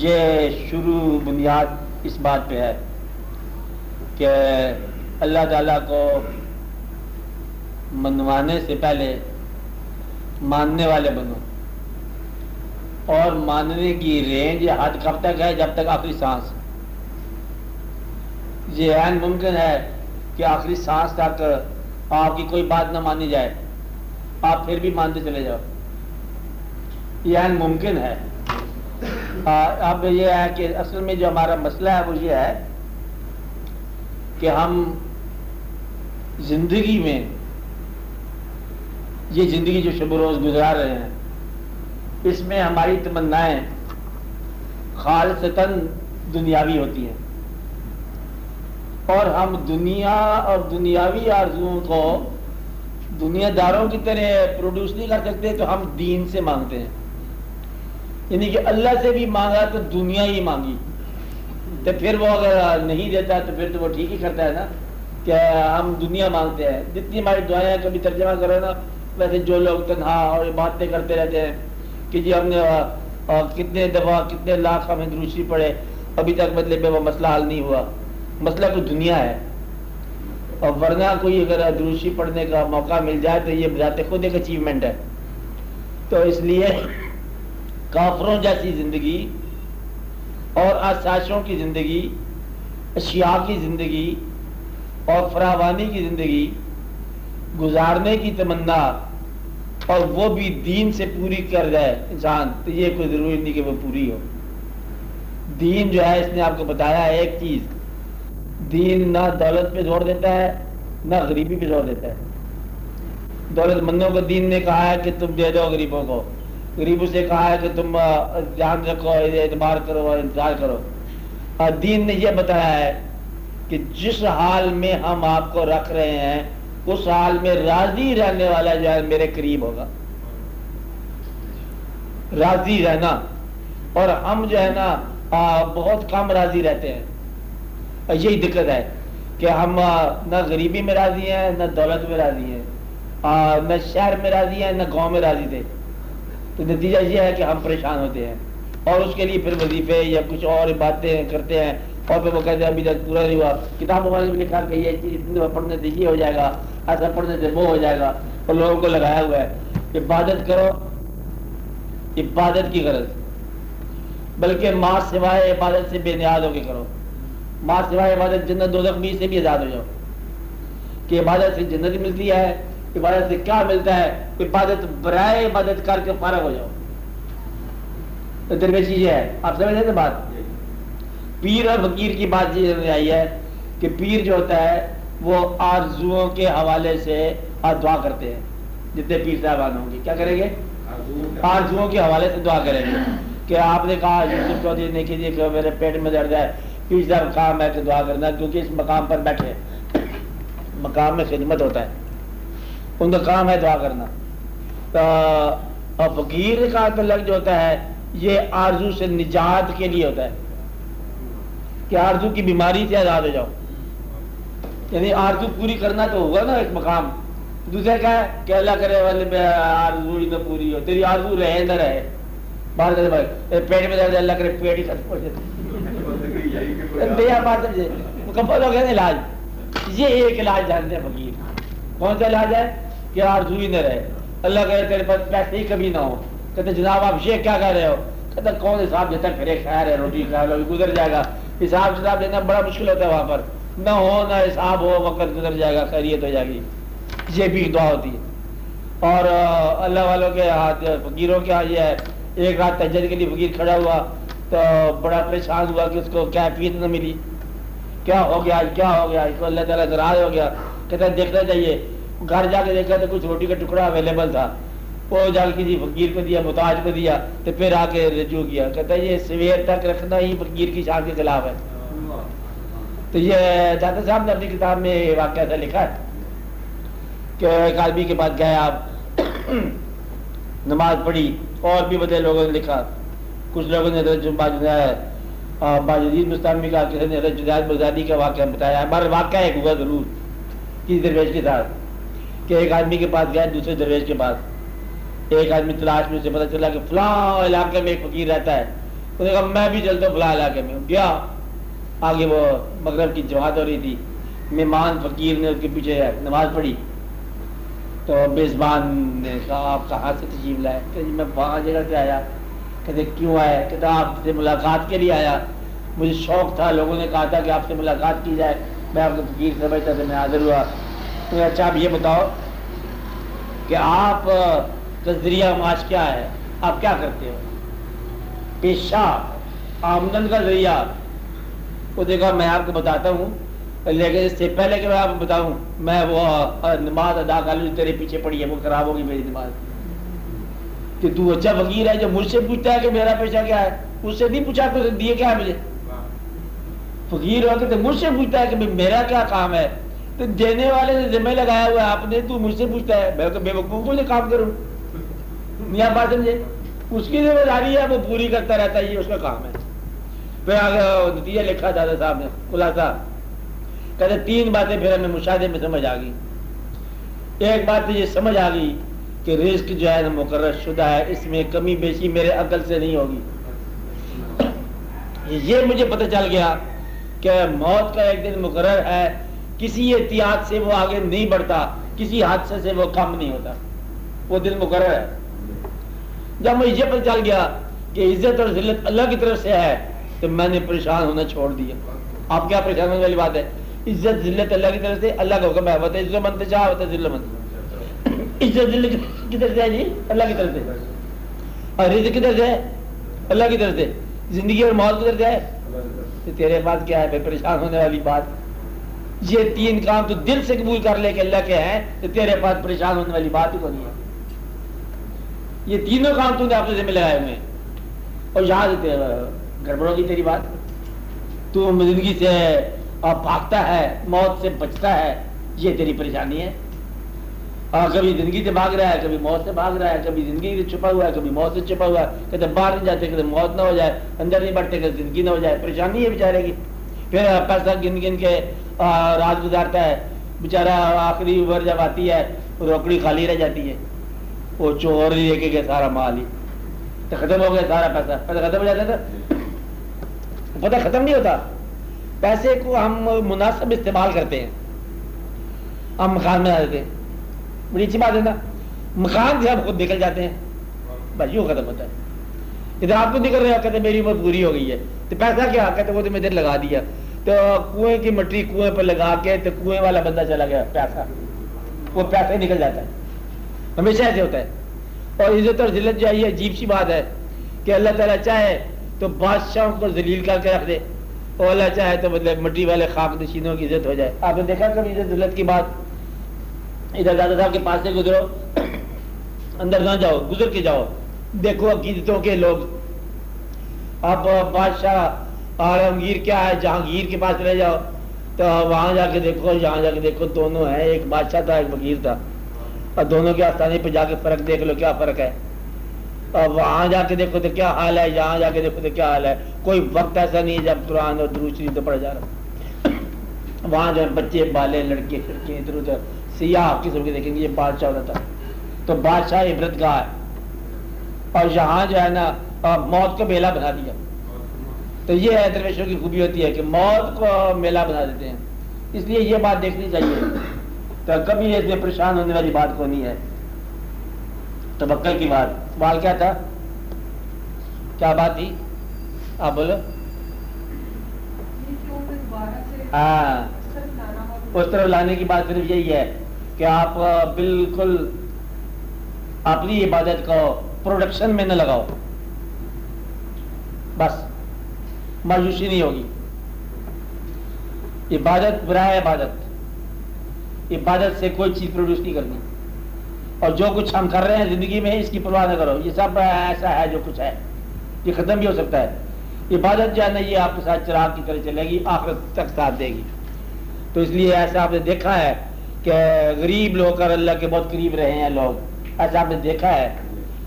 یہ شروع بنیاد اس بات پہ ہے کہ اللہ تعالیٰ کو منوانے سے پہلے ماننے والے بنو, اور ماننے کی رینج یا حد کب تک ہے؟ جب تک آخری سانس. یہ عین ممکن ہے کہ آخری سانس تک آپ کی کوئی بات نہ مانی جائے, آپ پھر بھی مانتے چلے جاؤ, یہ عین ممکن ہے. اب یہ ہے کہ اصل میں جو ہمارا مسئلہ ہے وہ یہ ہے کہ ہم زندگی میں یہ زندگی جو شب و روز گزار رہے ہیں اس میں ہماری تمنائیں خالصتاً دنیاوی ہوتی ہیں، اور ہم دنیا اور دنیاوی آرزوؤں کو دنیا داروں کی طرح پروڈیوس نہیں کر سکتے، تو ہم دین سے مانگتے ہیں، یعنی کہ اللہ سے بھی مانگا تو دنیا ہی مانگی، تو پھر وہ اگر نہیں دیتا تو پھر تو وہ ٹھیک ہی کرتا ہے نا کہ ہم دنیا مانگتے ہیں۔ جتنی ہماری دعائیں کبھی ترجمہ کرو نا، ویسے جو لوگ تنہا اور باتیں کرتے رہتے ہیں کہ جی ہم نے کتنے دفعہ کتنے لاکھ ہمیں دروشی پڑے، ابھی تک مطلب وہ مسئلہ حل نہیں ہوا، مسئلہ تو دنیا ہے، اور ورنہ کوئی اگر دروشی پڑھنے کا موقع مل جائے تو یہ بذات خود ایک اچیومنٹ ہے۔ تو اس لیے کافروں جیسی زندگی اور آسائشوں کی زندگی، اشیاء کی زندگی اور فراوانی کی زندگی گزارنے کی تمنا، اور وہ بھی دین سے پوری کر جائے انسان، تو یہ کوئی ضروری نہیں کہ وہ پوری ہو۔ دین جو ہے اس نے آپ کو بتایا ہے ایک چیز، دین نہ دولت پہ زور دیتا ہے نہ غریبی پہ زور دیتا ہے۔ دولت مندوں کو دین نے کہا ہے کہ تم دے دو غریبوں کو، غریبوں سے کہا ہے کہ تم جان رکھو، اعتبار کرو اور انتظار کرو۔ اور دین نے یہ بتایا ہے کہ جس حال میں ہم آپ کو رکھ رہے ہیں اس حال میں راضی رہنے والا جو ہے میرے قریب ہوگا، راضی رہنا، اور ہم جو ہے نا بہت کم راضی رہتے ہیں، اور یہی دقت ہے کہ ہم نہ غریبی میں راضی ہیں نہ دولت میں راضی ہیں، نہ شہر میں راضی ہیں نہ گاؤں میں راضی تھے، تو نتیجہ یہ ہے کہ ہم پریشان ہوتے ہیں، اور اس کے لیے پھر وظیفے یا کچھ اور باتیں کرتے ہیں، اور پھر وہ کہتے ہیں ابھی تک پورا نہیں ہوا، کتابوں میں بھی لکھا کہ یہ چیز پڑھنے سے یہ ہو جائے گا، ایسا پڑھنے سے وہ ہو جائے گا، اور لوگوں کو لگایا ہوا ہے عبادت کرو، عبادت کی غرض، بلکہ ماں سوائے عبادت سے بے نیاز ہو کے کرو، ماں سوائے عبادت جنت دوزخ بھی سے بھی آزاد ہو جاؤ، کہ عبادت سے جنت ملتی ہے، عبادت سے کیا ملتا ہے، عبادت برائے عبادت کر کے فارغ ہو جاؤ، تو درویشی یہ ہے۔ آپ سمجھ رہے تھے بات؟ پیر اور فقیر کی بات یہ آئی ہے کہ پیر جو ہوتا ہے وہ آرزوؤں کے حوالے سے دعا کرتے ہیں، جتنے پیر صاحبان ہوں گے کیا کریں گے؟ آرزوؤں کے حوالے سے دعا کریں گے، کہ آپ نے کہا یوسف چودھری نے کیجیے کہ میرے پیٹ میں درد ہے، پیر صاحب کام ہے کہ دعا کرنا، کیونکہ اس مقام پر بیٹھے، مقام میں خدمت ہوتا ہے، ان کا کام ہے دعا کرنا۔ اور فقیر کا تعلق جو ہوتا ہے یہ آرزو سے نجات کے لیے ہوتا ہے، کہ آرزو کی بیماری سے آزاد ہو جاؤ، یعنی آرزو پوری کرنا تو ہوگا نا ایک مقام، دوسرا کیا ہے کہ اللہ کرے والے آرزو ہی نہ پوری ہو، تیری آرزو رہے نہ رہے، بات کرے پیٹ میں درد، اللہ کرے پیٹ ہی ختم ہو جائے، بات سمجھے، مکمل ہو گیا نا علاج۔ یہ ایک علاج جانتے ہیں فقیر، کون سا علاج ہے؟ کہ آرزو ہی نہ رہے، اللہ کرے تیرے پاس پیسے ہی کبھی نہ ہو، کہتے جناب آپ یہ کیا کہہ رہے ہو، کہتے کون حساب دیتا پھر خیر ہے، روٹی کھا لو گزر جائے گا، حساب کتاب دینا بڑا مشکل ہوتا ہے، وہاں پر نہ ہو نہ حساب ہو، وقت گزر جائے گا، خیریت ہو جائے گی، یہ بھی دعا ہوتی ہے۔ اور اللہ والوں کے ہاتھ، فقیروں کے ہاں یہ ہے، ایک رات تہجد کے لیے فقیر کھڑا ہوا تو بڑا پریشان ہوا کہ اس کو کیفیت نہ ملی، کیا ہو گیا کیا ہو گیا، اس کو اللہ تعالیٰ ناراض ہو گیا، کہتا ہے دیکھنا چاہیے، گھر جا کے دیکھا تو کچھ روٹی کا ٹکڑا اویلیبل تھا، وہ جا کے کسی فقیر کو دیا، محتاج کو دیا، تو پھر آ کے رجوع کیا، کہتا ہے یہ سویر تک رکھنا ہی فقیر کی شان کے خلاف ہے۔ تو یہ داتا صاحب نے اپنی کتاب میں واقعہ ایسا لکھا ہے کہ ایک آدمی کے پاس گئے آپ، نماز پڑھی، اور بھی بدے لوگوں نے لکھا، کچھ لوگوں نے باجدید مستعمی کا، کسی نے جنید بغدادی کا واقعہ بتایا، ہمارا واقعہ ایک ہوا ضرور کسی درویش کے ساتھ، کہ ایک آدمی کے پاس گئے دوسرے درویش کے پاس، ایک آدمی تلاش میں سے پتہ چلا کہ فلاں علاقے میں ایک فقیر رہتا ہے، انہوں نے کہا میں بھی چلتا ہوں فلاں علاقے میں، گیا آگے، وہ مغرب کی جماعت ہو رہی تھی، مہمان فقیر نے اس کے پیچھے نماز پڑھی، تو میزبان نے کہا آپ کہاں سے تشریف لائے؟ کہ جی میں وہاں جگہ سے آیا۔ کہتے کیوں آئے؟ کہتا آپ سے ملاقات کے لیے آیا، مجھے شوق تھا، لوگوں نے کہا تھا کہ آپ سے ملاقات کی جائے، میں آپ کو فقیر سمجھتا تھا، میں حاضر ہوا۔ تو اچھا آپ یہ بتاؤ کہ آپ کا ذریعہ معاش کیا ہے، آپ کیا کرتے ہو، پیشہ؟ آمدن کا ذریعہ وہ دیکھا میں آپ کو بتاتا ہوں، لیکن اس سے پہلے کہ میں آپ کو بتاؤں میں وہ نماز ادا کر لوں تیرے پیچھے پڑی ہے، وہ خراب ہوگی میری نماز. کہ تو اچھا فقیر ہے جو مجھ سے پوچھتا ہے کہ میرا پیشہ کیا ہے، اس سے نہیں پوچھا تو دیے کیا ہے مجھے. فقیر ہو کے تو مجھ سے پوچھتا ہے کہ میرا کیا کام ہے، تو دینے والے نے ذمہ لگایا ہوا ہے آپ نے، تو مجھ سے پوچھتا ہے. میں بے وقوفوں سے کام کروں، نہیں آپ بات سمجھے. اس کی ذمہ داری ہے وہ پوری کرتا رہتا ہے، یہ اس کا کام ہے. پھر آگے نتیجہ لکھا دادا صاحب نے خلاصہ، کہتے 3 باتیں پھر ہمیں مشاہدے میں سمجھ آ گئی. ایک بات تو یہ سمجھ آ گئی کہ رزق جو ہے نا مقرر شدہ ہے، اس میں کمی بیشی میرے عقل سے نہیں ہوگی. یہ مجھے پتہ چل گیا کہ موت کا ایک دن مقرر ہے، کسی احتیاط سے وہ آگے نہیں بڑھتا، کسی حادثے سے وہ کم نہیں ہوتا، وہ دن مقرر ہے. جب مجھے یہ پتہ چل گیا کہ عزت اور ذلت اللہ کی طرف سے ہے تو میں نے پریشان ہونا چھوڑ دیا. آپ کیا پریشان ہونے والی بات ہے؟ عزت ذلت اللہ کی طرف سے، اللہ کا حکم ہے ہوتا ہے عزت مند چاہ ہوتا ہے ذلت مند. عزت ذلت کی طرف سے ہے جی اللہ کی طرف سے، اور رزق کی طرف سے ہے اللہ کی طرف سے، زندگی اور موت کی طرف سے ہے. تو تیرے پاس کیا ہے بے پریشان ہونے والی بات؟ یہ 3 کام تو دل سے قبول کر لے کہ اللہ کے ہیں تو تیرے پاس پریشان ہونے والی بات ہی کو نہیں ہے. یہ تینوں کام تو نے آپ سے ذمہ لگائے ہوئے ہیں. اور یاد گڑبڑ ہوگی تیری بات. تو زندگی سے بھاگتا ہے، موت سے بچتا ہے، یہ تیری پریشانی ہے. اور کبھی زندگی سے بھاگ رہا ہے، کبھی موت سے بھاگ رہا ہے، کبھی زندگی سے چھپا ہوا ہے، کبھی موت سے چھپا ہوا ہے. کہتے باہر نہیں جاتے، کہتے موت نہ ہو جائے، اندر نہیں بڑھتے کہ زندگی نہ ہو جائے. پریشانی ہے بیچارے کی. پھر پیسہ گن گن کے رات گزارتا ہے بیچارہ. آخری عمر جب آتی ہے روکڑی خالی رہ جاتی ہے، وہ چور لے کے گئے سارا مال ہی تو ختم ہو گیا، سارا پیسہ ختم ہو جاتا تھا. پتہ ختم نہیں ہوتا. پیسے کو ہم مناسب استعمال کرتے ہیں، ہم مکان میں آ دیتے ہیں، بڑی اچھی بات ہے نا. مکان سے ہم خود نکل جاتے ہیں، بس یوں ختم ہوتا ہے. ادھر آپ کو نکل رہے ہو، کہتے میری عمر پوری ہو گئی ہے، تو پیسہ کیا؟ کہتے وہ تو میں ادھر لگا دیا، تو کنویں کی مٹی کنویں پر لگا کے تو کنویں والا بندہ چلا گیا، پیسہ وہ پیسہ نکل جاتا ہے. ہمیشہ ایسے ہوتا ہے. اور عزت اور ذلت جو ہے یہ عجیب سی بات ہے کہ اللہ تعالیٰ چاہے تو بادشاہوں کو ذلیل کر کے رکھ دے، اور اللہ چاہے تو مطلب مٹی والے خاک نشینوں کی عزت ہو جائے. آپ نے دیکھا کبھی عزت ذلت کی بات؟ ادھر دادا صاحب کے پاس سے گزرو، اندر نہ جاؤ، گزر کے جاؤ، دیکھو عقیدتوں کے لوگ. آپ بادشاہ عالمگیر کیا ہے جہانگیر کے پاس چلے جاؤ تو وہاں جا کے دیکھو، یہاں جا کے دیکھو، دونوں ہیں. ایک بادشاہ تھا، ایک فقیر تھا، اور دونوں کے آستانے پہ جا کے فرق دیکھ لو کیا فرق ہے. اور وہاں جا کے دیکھو تو کیا حال ہے، یہاں جا کے دیکھو تو کیا حال ہے. کوئی وقت ایسا نہیں ہے جب قرآن اور درود شریف تو پڑھا جا رہا. وہاں جو بچے بالے لڑکے لڑکے ادھر ادھر سیاہ قسم کے دیکھیں گے. یہ بادشاہ ہوتا تھا تو بادشاہ عبرت گاہ ہے. اور یہاں جو ہے نا موت کو میلہ بنا دیا. تو یہ ہے درویشوں کی خوبی ہوتی ہے کہ موت کو میلہ بنا دیتے ہیں. اس لیے یہ بات دیکھنی چاہیے. تو کبھی اس میں پریشان ہونے والی بات کو نہیں ہے. توکل کی بات. سوال کیا تھا؟ کیا بات تھی؟ آپ بولو. ہاں اس طرف لانے کی بات صرف یہی ہے کہ آپ بالکل اپنی عبادت کو پروڈکشن میں نہ لگاؤ، بس مایوسی نہیں ہوگی. عبادت برائے عبادت، عبادت سے کوئی چیز پروڈیوس نہیں کرنی. اور جو کچھ ہم کر رہے ہیں زندگی میں اس کی پرواہ نہ کرو. یہ سب ایسا ہے جو کچھ ہے، یہ ختم بھی ہو سکتا ہے. عبادت جو ہے نا یہ آپ کے ساتھ چراغ کی طرح چلے گی، آخرت تک ساتھ دے گی. تو اس لیے ایسا آپ نے دیکھا ہے کہ غریب لوگ کر اللہ کے بہت قریب رہے ہیں لوگ. ایسا آپ نے دیکھا ہے.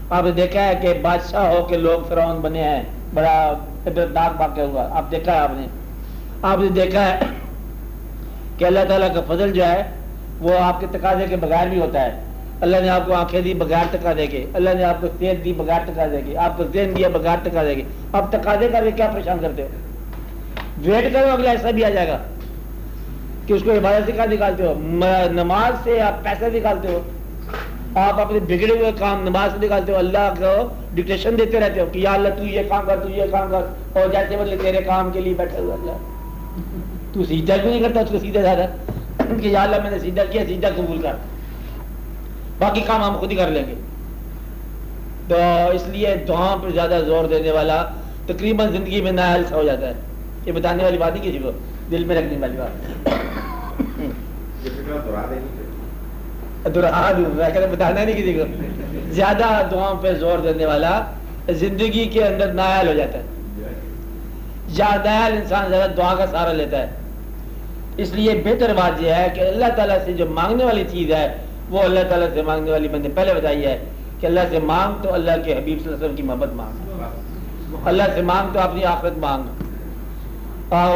آپ نے دیکھا ہے کہ بادشاہ ہو کے لوگ فرعون بنے ہیں، بڑا عبرتناک واقعہ ہوا. آپ دیکھا ہے، آپ نے دیکھا ہے کہ اللہ تعالیٰ کا فضل جو ہے وہ آپ کے تقاضے کے بغیر بھی ہوتا ہے. اللہ نے آپ کو آنکھیں دی بغیر تقاضے کے، اللہ نے آپ کو صحت دی بغیر تقاضے کے، آپ کو ذہن دیا بغیر تقاضے کے. آپ تقاضے کر کے کیا پریشان کرتے ہو؟ ویٹ کرو اگلا ایسا بھی آ جائے گا کہ اس کو عبادت سے کیا نکالتے ہو؟ نماز سے آپ پیسہ نکالتے ہو. آپ اپنے بگڑے ہوئے کام نماز سے نکالتے ہو. اللہ کو ڈکٹیشن دیتے رہتے ہو کہ یا اللہ تو یہ کام کر، تو یہ کام کر، اور جیسے مطلب تیرے کام کے لیے بیٹھے ہوئے اللہ. تو سیدھا کیوں نہیں کرتا اس کو سیدھا زیادہ کہ یا اللہ میں نے سیدھا کیا، سیدھا قبول کر، باقی کام ہم خود ہی کر لیں گے. تو اس لیے دعاؤں پر زیادہ زور دینے والا تقریباً زندگی میں نیا حل ہو جاتا ہے. یہ بتانے والی بات نہیں کسی کو, دل میں رکھنے والی بات. یہ فکر دہرا دیں گے میں کہتا بتانا نہیں کسی کو. زیادہ دعاؤں پہ زور دینے والا زندگی کے اندر نااہل ہو جاتا ہے. نااہل انسان زیادہ دعا کا سہارا لیتا ہے. اس لیے بہتر بات یہ ہے کہ اللہ تعالیٰ سے جو مانگنے والی چیز ہے وہ اللہ تعالیٰ سے مانگنے والی میں نے پہلے بتائی ہے کہ اللہ سے مانگ تو اللہ کے حبیب صلی اللہ علیہ وسلم کی محبت مانگ, اللہ سے مانگ تو اپنی آخرت مانگ.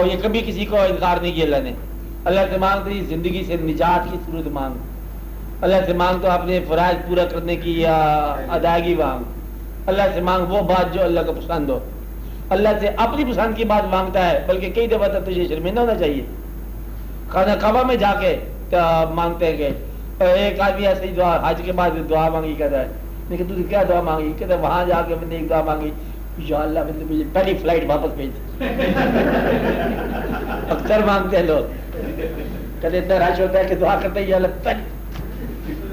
یہ کبھی کسی کو انکار نہیں کیا اللہ نے. اللہ سے مانگ تو زندگی سے نجات کی صورت مانگ, اللہ سے مانگ تو اپنے فرائض پورا کرنے کی ادائیگی مانگ, اللہ سے مانگ وہ بات جو اللہ کو پسند ہو. اللہ سے اپنی پسند کی بات مانگتا ہے, بلکہ کئی دفعہ تک تجھے شرمندہ ہونا چاہیے. خانہ کعبہ میں جا کے مانگتے ہیں کہ ایک آدمی ایسے ہی دعا حج کے بعد دعا مانگی کہتا ہے, لیکن تو کیا دعا مانگی, کہتا ہے وہاں جا کے میں نے ایک دعا مانگی, یا اللہ میں نے مجھے پہلی فلائٹ واپس بھیج. اکثر مانگتے ہیں لوگ, کہتے اتنا رش ہوتا ہے کہ دعا کرتے ہی اللہ,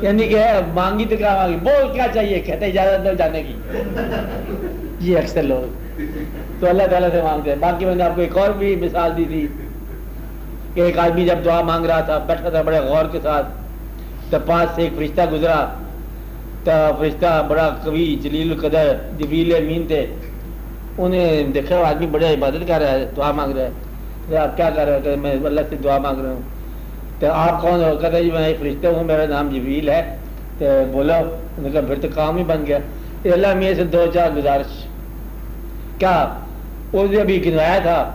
یعنی کہ مانگی تو کیا مانگی, بول کیا چاہیے, کہتے اجازت دو جانے کی. یہ اکثر لوگ تو اللہ تعالیٰ سے مانگتے ہیں. باقی میں نے آپ کو ایک اور بھی مثال دی تھی کہ ایک آدمی جب دعا مانگ رہا تھا, بیٹھا تھا بڑے غور کے ساتھ, تو پاس سے ایک فرشتہ گزرا. تو فرشتہ بڑا قوی جلیل القدر جبریل امین تھے. انہیں دیکھا وہ آدمی بڑا عبادت کر رہا ہے, دعا مانگ رہا ہے. تو آپ کیا کر رہے ہو, کہ میں اللہ سے دعا مانگ رہا ہوں. تو آپ کون ہو, کہتے جی میں ایک فرشتہ ہوں, میرا نام جبریل ہے. تو بولو, انہوں نے کہا پھر تو کام ہی بن گیا. اللہ میاں سے 2-4 گزارش. کیا اس نے ابھی گنوایا تھا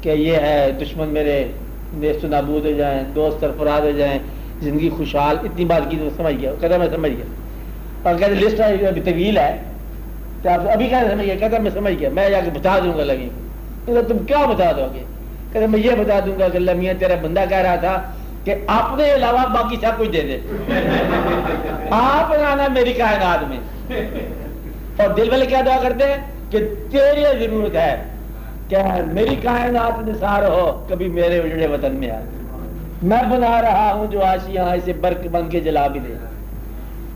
کہ یہ ہے دشمن میرے نیست و نابود ہو جائیں, دوست سرفراز ہو جائیں, زندگی خوشحال, اتنی بات کی تو سمجھ گیا. کہتا میں سمجھ گیا. اور کہتے لسٹ ابھی طویل ہے, تو آپ ابھی کیا سمجھ گیا, کہتا میں سمجھ گیا, میں جا کے بتا دوں گا. لگی تم کیا بتا دو گے, کہتے میں یہ بتا دوں گا کہ اللہ میاں تیرا بندہ کہہ رہا تھا کہ اپنے علاوہ باقی سب کچھ دے دے, آپ لانا میری کائنات میں. اور دل والے کیا دعا کرتے ہیں کہ تیری ضرورت ہے کہ میری کائنات نثار ہو, کبھی میرے اجڑے وطن میں آ. میں بنا رہا ہوں جو آشیاں اسے برق بن کے جلا بھی دے.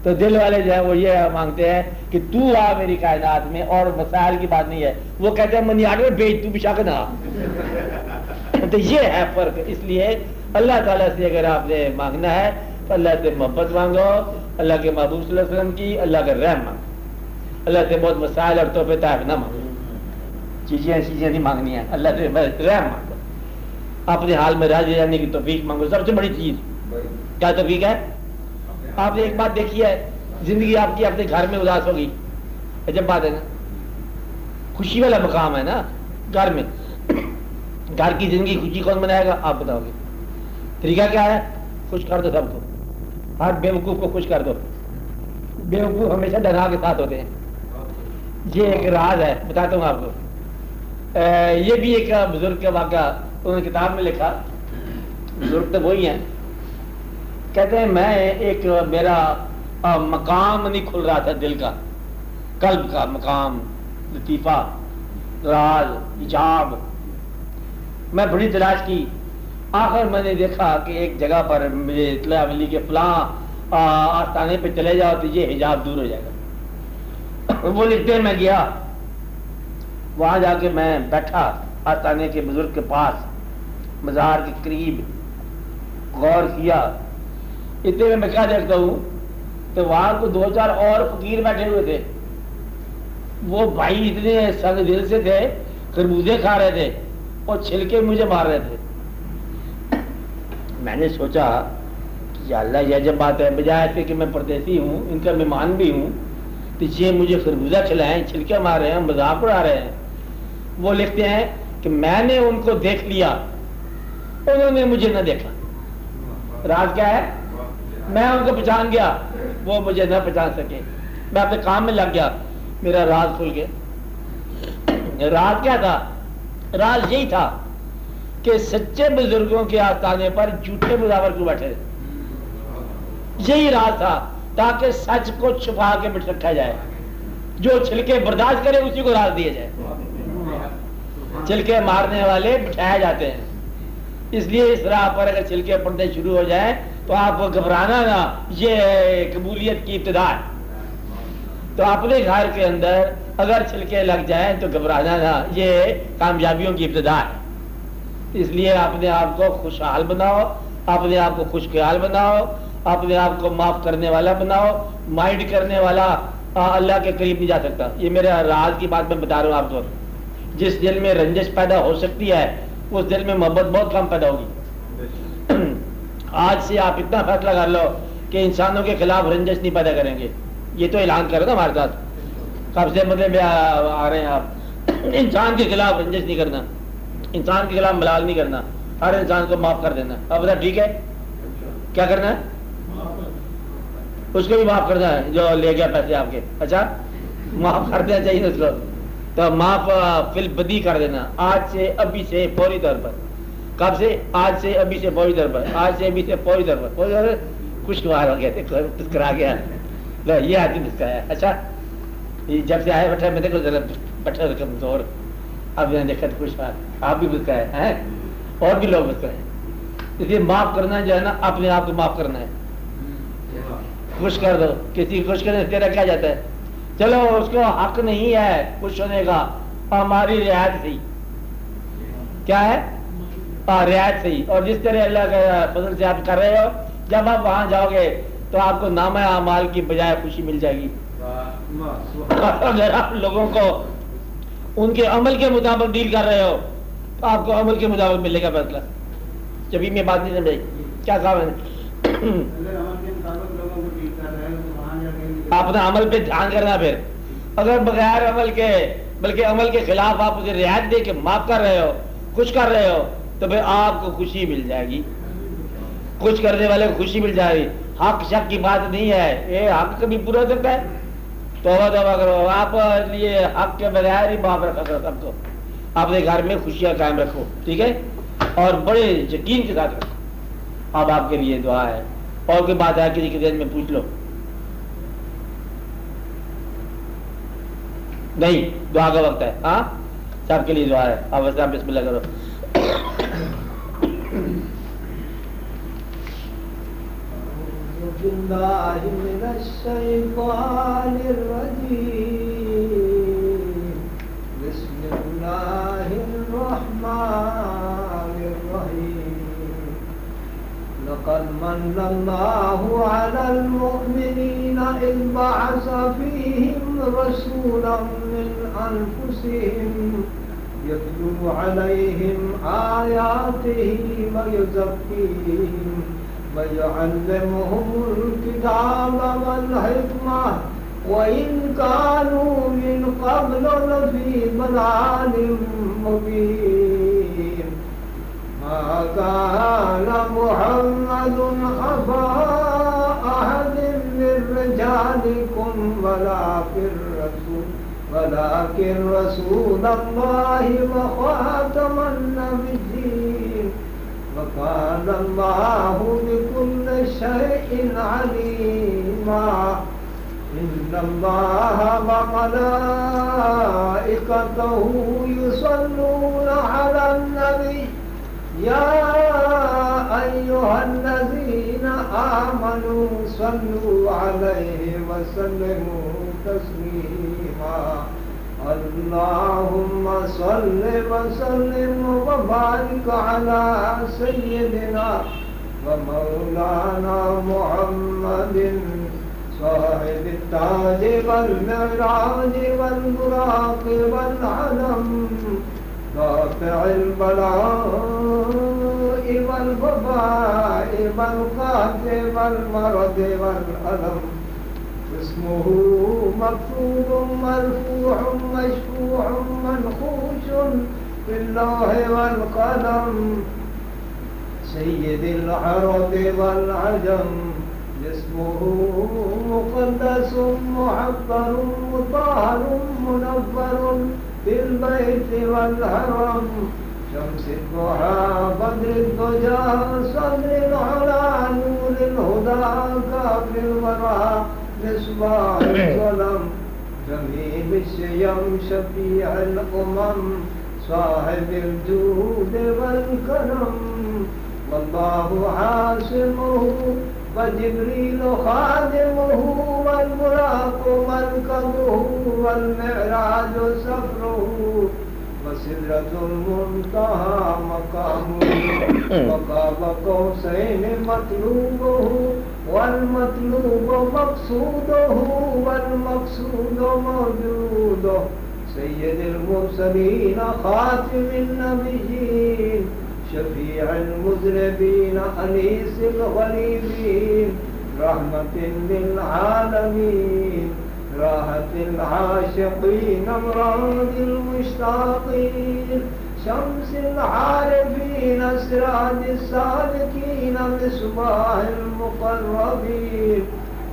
تو دل والے جو ہے وہ یہ مانگتے ہیں کہ تو آ میری کائنات میں, اور مسائل کی بات نہیں ہے. وہ کہتے ہیں منی آڈر بھیج, تو بھی شک نہ. تو یہ ہے فرق. اس لیے اللہ تعالیٰ سے اگر آپ نے مانگنا ہے تو اللہ سے محبت مانگو, اللہ کے محبوب صلی اللہ علیہ وسلم کی, اللہ کا رحم مانگو. اللہ سے بہت مسائل اور تحفے طائف نہ مانگو, چیزیں نہیں مانگنی ہیں. اللہ سے رحم مانگو, اپنے حال میں راضی رہنے کی توفیق مانگو. سب سے بڑی چیز کیا توفیق ہے؟ آپ نے ایک بات دیکھی ہے, زندگی آپ کی اپنے گھر میں اداس ہوگی, عجب بات ہے نا. خوشی والا مقام ہے نا گھر میں. گھر کی زندگی خوشی کون بنائے گا, آپ بتاؤ گے. طریقہ کیا ہے؟ خوش کر دو سب کو, ہر بیوقوف کو خوش کر دو. بیوقوف ہمیشہ ڈرا کے ساتھ ہوتے ہیں. یہ ایک راز ہے, بتاتا ہوں آپ کو. یہ بھی ایک بزرگ کا واقعہ انہوں نے کتاب میں لکھا. بزرگ تو وہی ہیں, کہتے ہیں میں ایک میرا مقام نہیں کھل رہا تھا دل کا, قلب کا مقام, لطیفہ, راز, حجاب. میں بڑی تلاش کی, آخر میں نے دیکھا کہ ایک جگہ پر مجھے اطلاع ملی کہ فلاں آستانے پہ چلے جاؤ تو یہ حجاب دور ہو جائے گا. وہ لکھتے میں گیا, وہاں جا کے میں بیٹھا آستانے کے بزرگ کے پاس, مزار کے قریب, غور کیا. اتنے میں کیا دیکھتا ہوں تو وہاں کو 2-4 اور فقیر بیٹھے ہوئے تھے. وہ بھائی اتنے سنگ دل سے تھے, خربوزے کھا رہے تھے اور چھلکے مجھے مار رہے تھے. میں نے سوچا یا اللہ یہ جب بات ہے, بجائے سے کہ میں پردیسی ہوں, ان کا مہمان بھی ہوں, تو یہ مجھے خربوزہ کھلائیں, چھلکے مار رہے ہیں, مذاق اڑا رہے ہیں. وہ لکھتے ہیں کہ میں نے ان کو دیکھ لیا, انہوں نے مجھے نہ دیکھا. راز کیا ہے؟ میں ان کو پہچان گیا, وہ مجھے نہ پہچان سکے. میں اپنے کام میں لگ گیا, میرا راز کھل گیا. راز کیا تھا؟ راز یہی تھا کہ سچے بزرگوں کے آستانے پر جھوٹے مزاور کیوں بیٹھے تھے. یہی راز تھا, تاکہ سچ کو چھپا کے بٹ رکھا جائے. جو چھلکے برداشت کرے اسی کو راز دیا جائے. چھلکے مارنے والے بٹھائے جاتے ہیں. اس لیے اس راہ پر اگر چھلکے پڑنے شروع ہو جائیں تو آپ کو گھبرانا نہ, یہ قبولیت کی ابتدا ہے. تو اپنے گھر کے اندر اگر چھلکے لگ جائیں تو گھبرانا نہ، یہ کامیابیوں کی ابتدا ہے۔ اس لیے اپنے آپ کو خوشحال بناؤ، اپنے آپ کو خوش خیال بناؤ، اپنے آپ کو معاف کرنے والا بناؤ۔ مائنڈ کرنے والا اللہ کے قریب نہیں جا سکتا۔ یہ میرے راز کی بات میں بتا رہا ہوں آپ کو۔ جس دل میں رنجش پیدا ہو سکتی ہے اس دل میں محبت بہت کم پیدا ہوگی۔ آج سے آپ اتنا فیصلہ کر لو کہ انسانوں کے خلاف رنجش نہیں پیدا کریں گے۔ یہ تو اعلان کرو نا ہمارے ساتھ، کب سے مطلب آ رہے ہیں آپ؟ انسان کے خلاف رنجش نہیں کرنا، انسان کے خلاف ملال نہیں کرنا، ہر انسان کو معاف کر دینا۔ اب بتا ٹھیک ہے، کیا کرنا ہے؟ اس کو بھی معاف کرنا ہے جو لے گیا پیسے آپ کے، اچھا معاف کر دینا چاہیے اس کو، تو معاف فل بدی کر دینا آج سے ابھی سے فوری طور پر۔ کب سے؟ آج سے ابھی سے فوری طور پر، آج سے ابھی سے فوری طور پر، فوری طور پر خوشگوار ہو گیا تھے، کرا گیا یہ آدمی مسکرایا ہے۔ اچھا جب سے آئے بیٹھا میں دیکھو ذرا بیٹھا کمزور، اب میں نے دیکھا تو خوش آپ بھی مسکرائے ہیں اور بھی لوگ مسکرائے۔ اس لیے معاف کرنا جو ہے نا اپنے آپ کو معاف کرنا ہے، خوش کر دو کسی کو، خوش کرنے سے تیرا کیا جاتا ہے؟ چلو اس کو حق نہیں ہے خوش ہونے کا، ہماری رعایت صحیح کیا ہے؟ رعایت صحیح۔ اور جس طرح اللہ کے فضل سے آپ کر رہے ہو، جب آپ وہاں جاؤ گے تو آپ کو نامہ اعمال کی بجائے خوشی مل جائے گی۔ اگر آپ لوگوں کو ان کے عمل کے مطابق ڈیل کر رہے ہو تو آپ کو عمل کے مطابق ملے گا فیصلہ۔ جب میں بات نہیں سمجھائی کیا کہا میں نے؟ اپنا عمل پہ دھیان کرنا۔ پھر اگر بغیر عمل کے بلکہ عمل کے خلاف آپ اسے رعایت دے کے معاف کر رہے ہو، خوش کر رہے ہو، تو پھر آپ کو خوشی مل جائے گی، خوش کرنے والے کو خوشی مل جائے گی۔ حق شک کی بات نہیں ہے، یہ حق کبھی پورا ہو سکتا ہے؟ توبہ توبہ کرو، آپ یہ حق کے بغیر ہی معاف رکھا کرو سب کو۔ اپنے گھر میں خوشیاں قائم رکھو، ٹھیک ہے، اور بڑے یقین کے ساتھ رکھو۔ اب آپ کے لیے دعا ہے، اور کوئی بات ہے کسی کے ذہن میں پوچھ لو؟ نہیں، دعا کا وقت ہے، ہاں سب کے لیے دعا ہے۔ اب ویسے آپ بسم اللہ کرو۔ بالله من الشيطان الرجيم بسم الله الرحمن الرحيم لقد من الله على المؤمنين إذ بعث فيهم رسولا من أنفسهم يتلو عليهم آياته ويزكيهم ويعلمهم الكتاب والحكمة وإن كانوا من قبل لفي ضلال مبين ما كان محمد أبا أحد من رجالكم ولكن رسول الله وخاتم النبيين وكان الله بكل شيء عليما إن الله وملائكته يصلون على النبي يا أيها الذين آمنوا صلوا عليه وسلموا تسليما اللهم صل وسلم وبارك على سيدنا ومولانا محمد صاحب التاج والمعراج والبراق والعلم رافع البلاء والوباء والقحط والمرض والألم اسمه مكتوب مرفوع مشفوع منخوش في اللوح والقلم سيد العرب والعجم اسمه مقدس محبر مطهر منور بالبيت والحرم شمس الضحى بدر الدجى صدر العلا نور الهدى كافر الورى مصباح الظلم جميل الشيم شفيع الأمم صاحب الجود والكرم والله عاصمه وجبريل خادمه والبراق مركبه والمعراج سفره وسدرة المنتهى مقامه وقاب قوسين مطلوبه والمطلوب مقصوده والمقصود موجوده سيد المرسلين خاتم النبيين شفيع المذنبين أنيس الغريبين رحمة للعالمين راحة العاشقين أمراض المشتاقين شمس العارفين سراج السالكين مصباح المقربين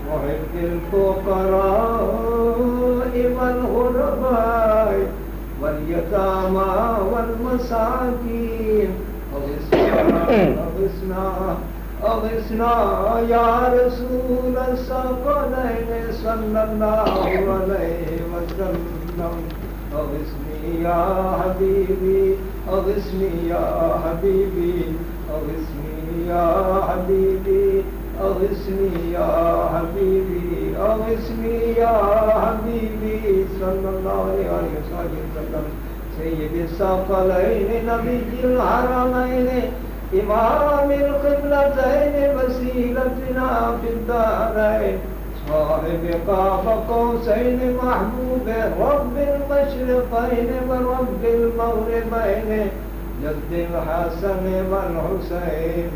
محب الفقراء والغرباء واليتامى والمساكين أغثنا يا رسول الثقلين صلى الله عليه وسلم أغثني يا حبيبي أغثني يا حبيبي أغثني يا حبيبي أغثني يا حبيبي أغثني يا حبيبي صلى الله عليه وسلم سيد الثقلين نبي الحرمين إمام القبلتين وسيلتنا في الدارين صاحب قاب قوسين محبوب رب المشرقين ورب المغربين جد الحسن والحسين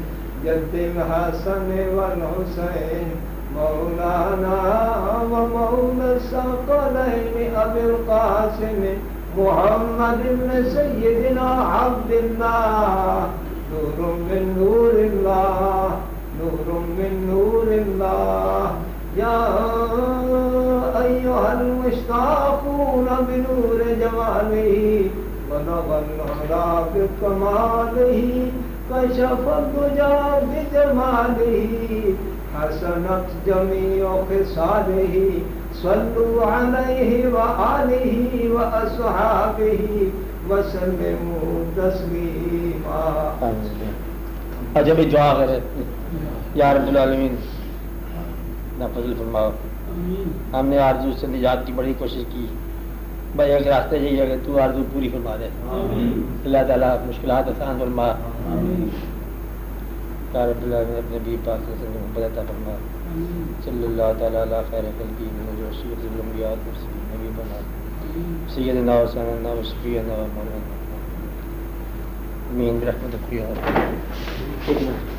جد الحسن والحسين مولانا ومولى الثقلين أبي القاسم محمد بن سيدنا عبد الله نور من نور الله نور من نور الله يا أيها المشتاقون بنور جماله ونظر الهدى بكماله كشف الدجى بجماله حسنت جميع خصاله صلوا عليه وآله وأصحابه وسلموا تسليما. اچھا بھی دعا کرے یا رب العالمین نہ فضل فرماؤ. ہم نے آرزو سے نجات کی بڑی کوشش کی بھائی، ایک راستے یہی ہے کہ تو آرزو پوری فرما دے. اللہ تعالیٰ مشکلات آسان فرما. یا رب العالمین اپنے نبی پاک صلی اللہ علیہ وسلم محبت عطا فرما. صلی اللہ تعالیٰ علی خیر خلقہ جو سید الانبیاء والمرسلین نبی بنا سیدنا و سندنا و شفیعنا و مولانا آمین برحمتک یا رب.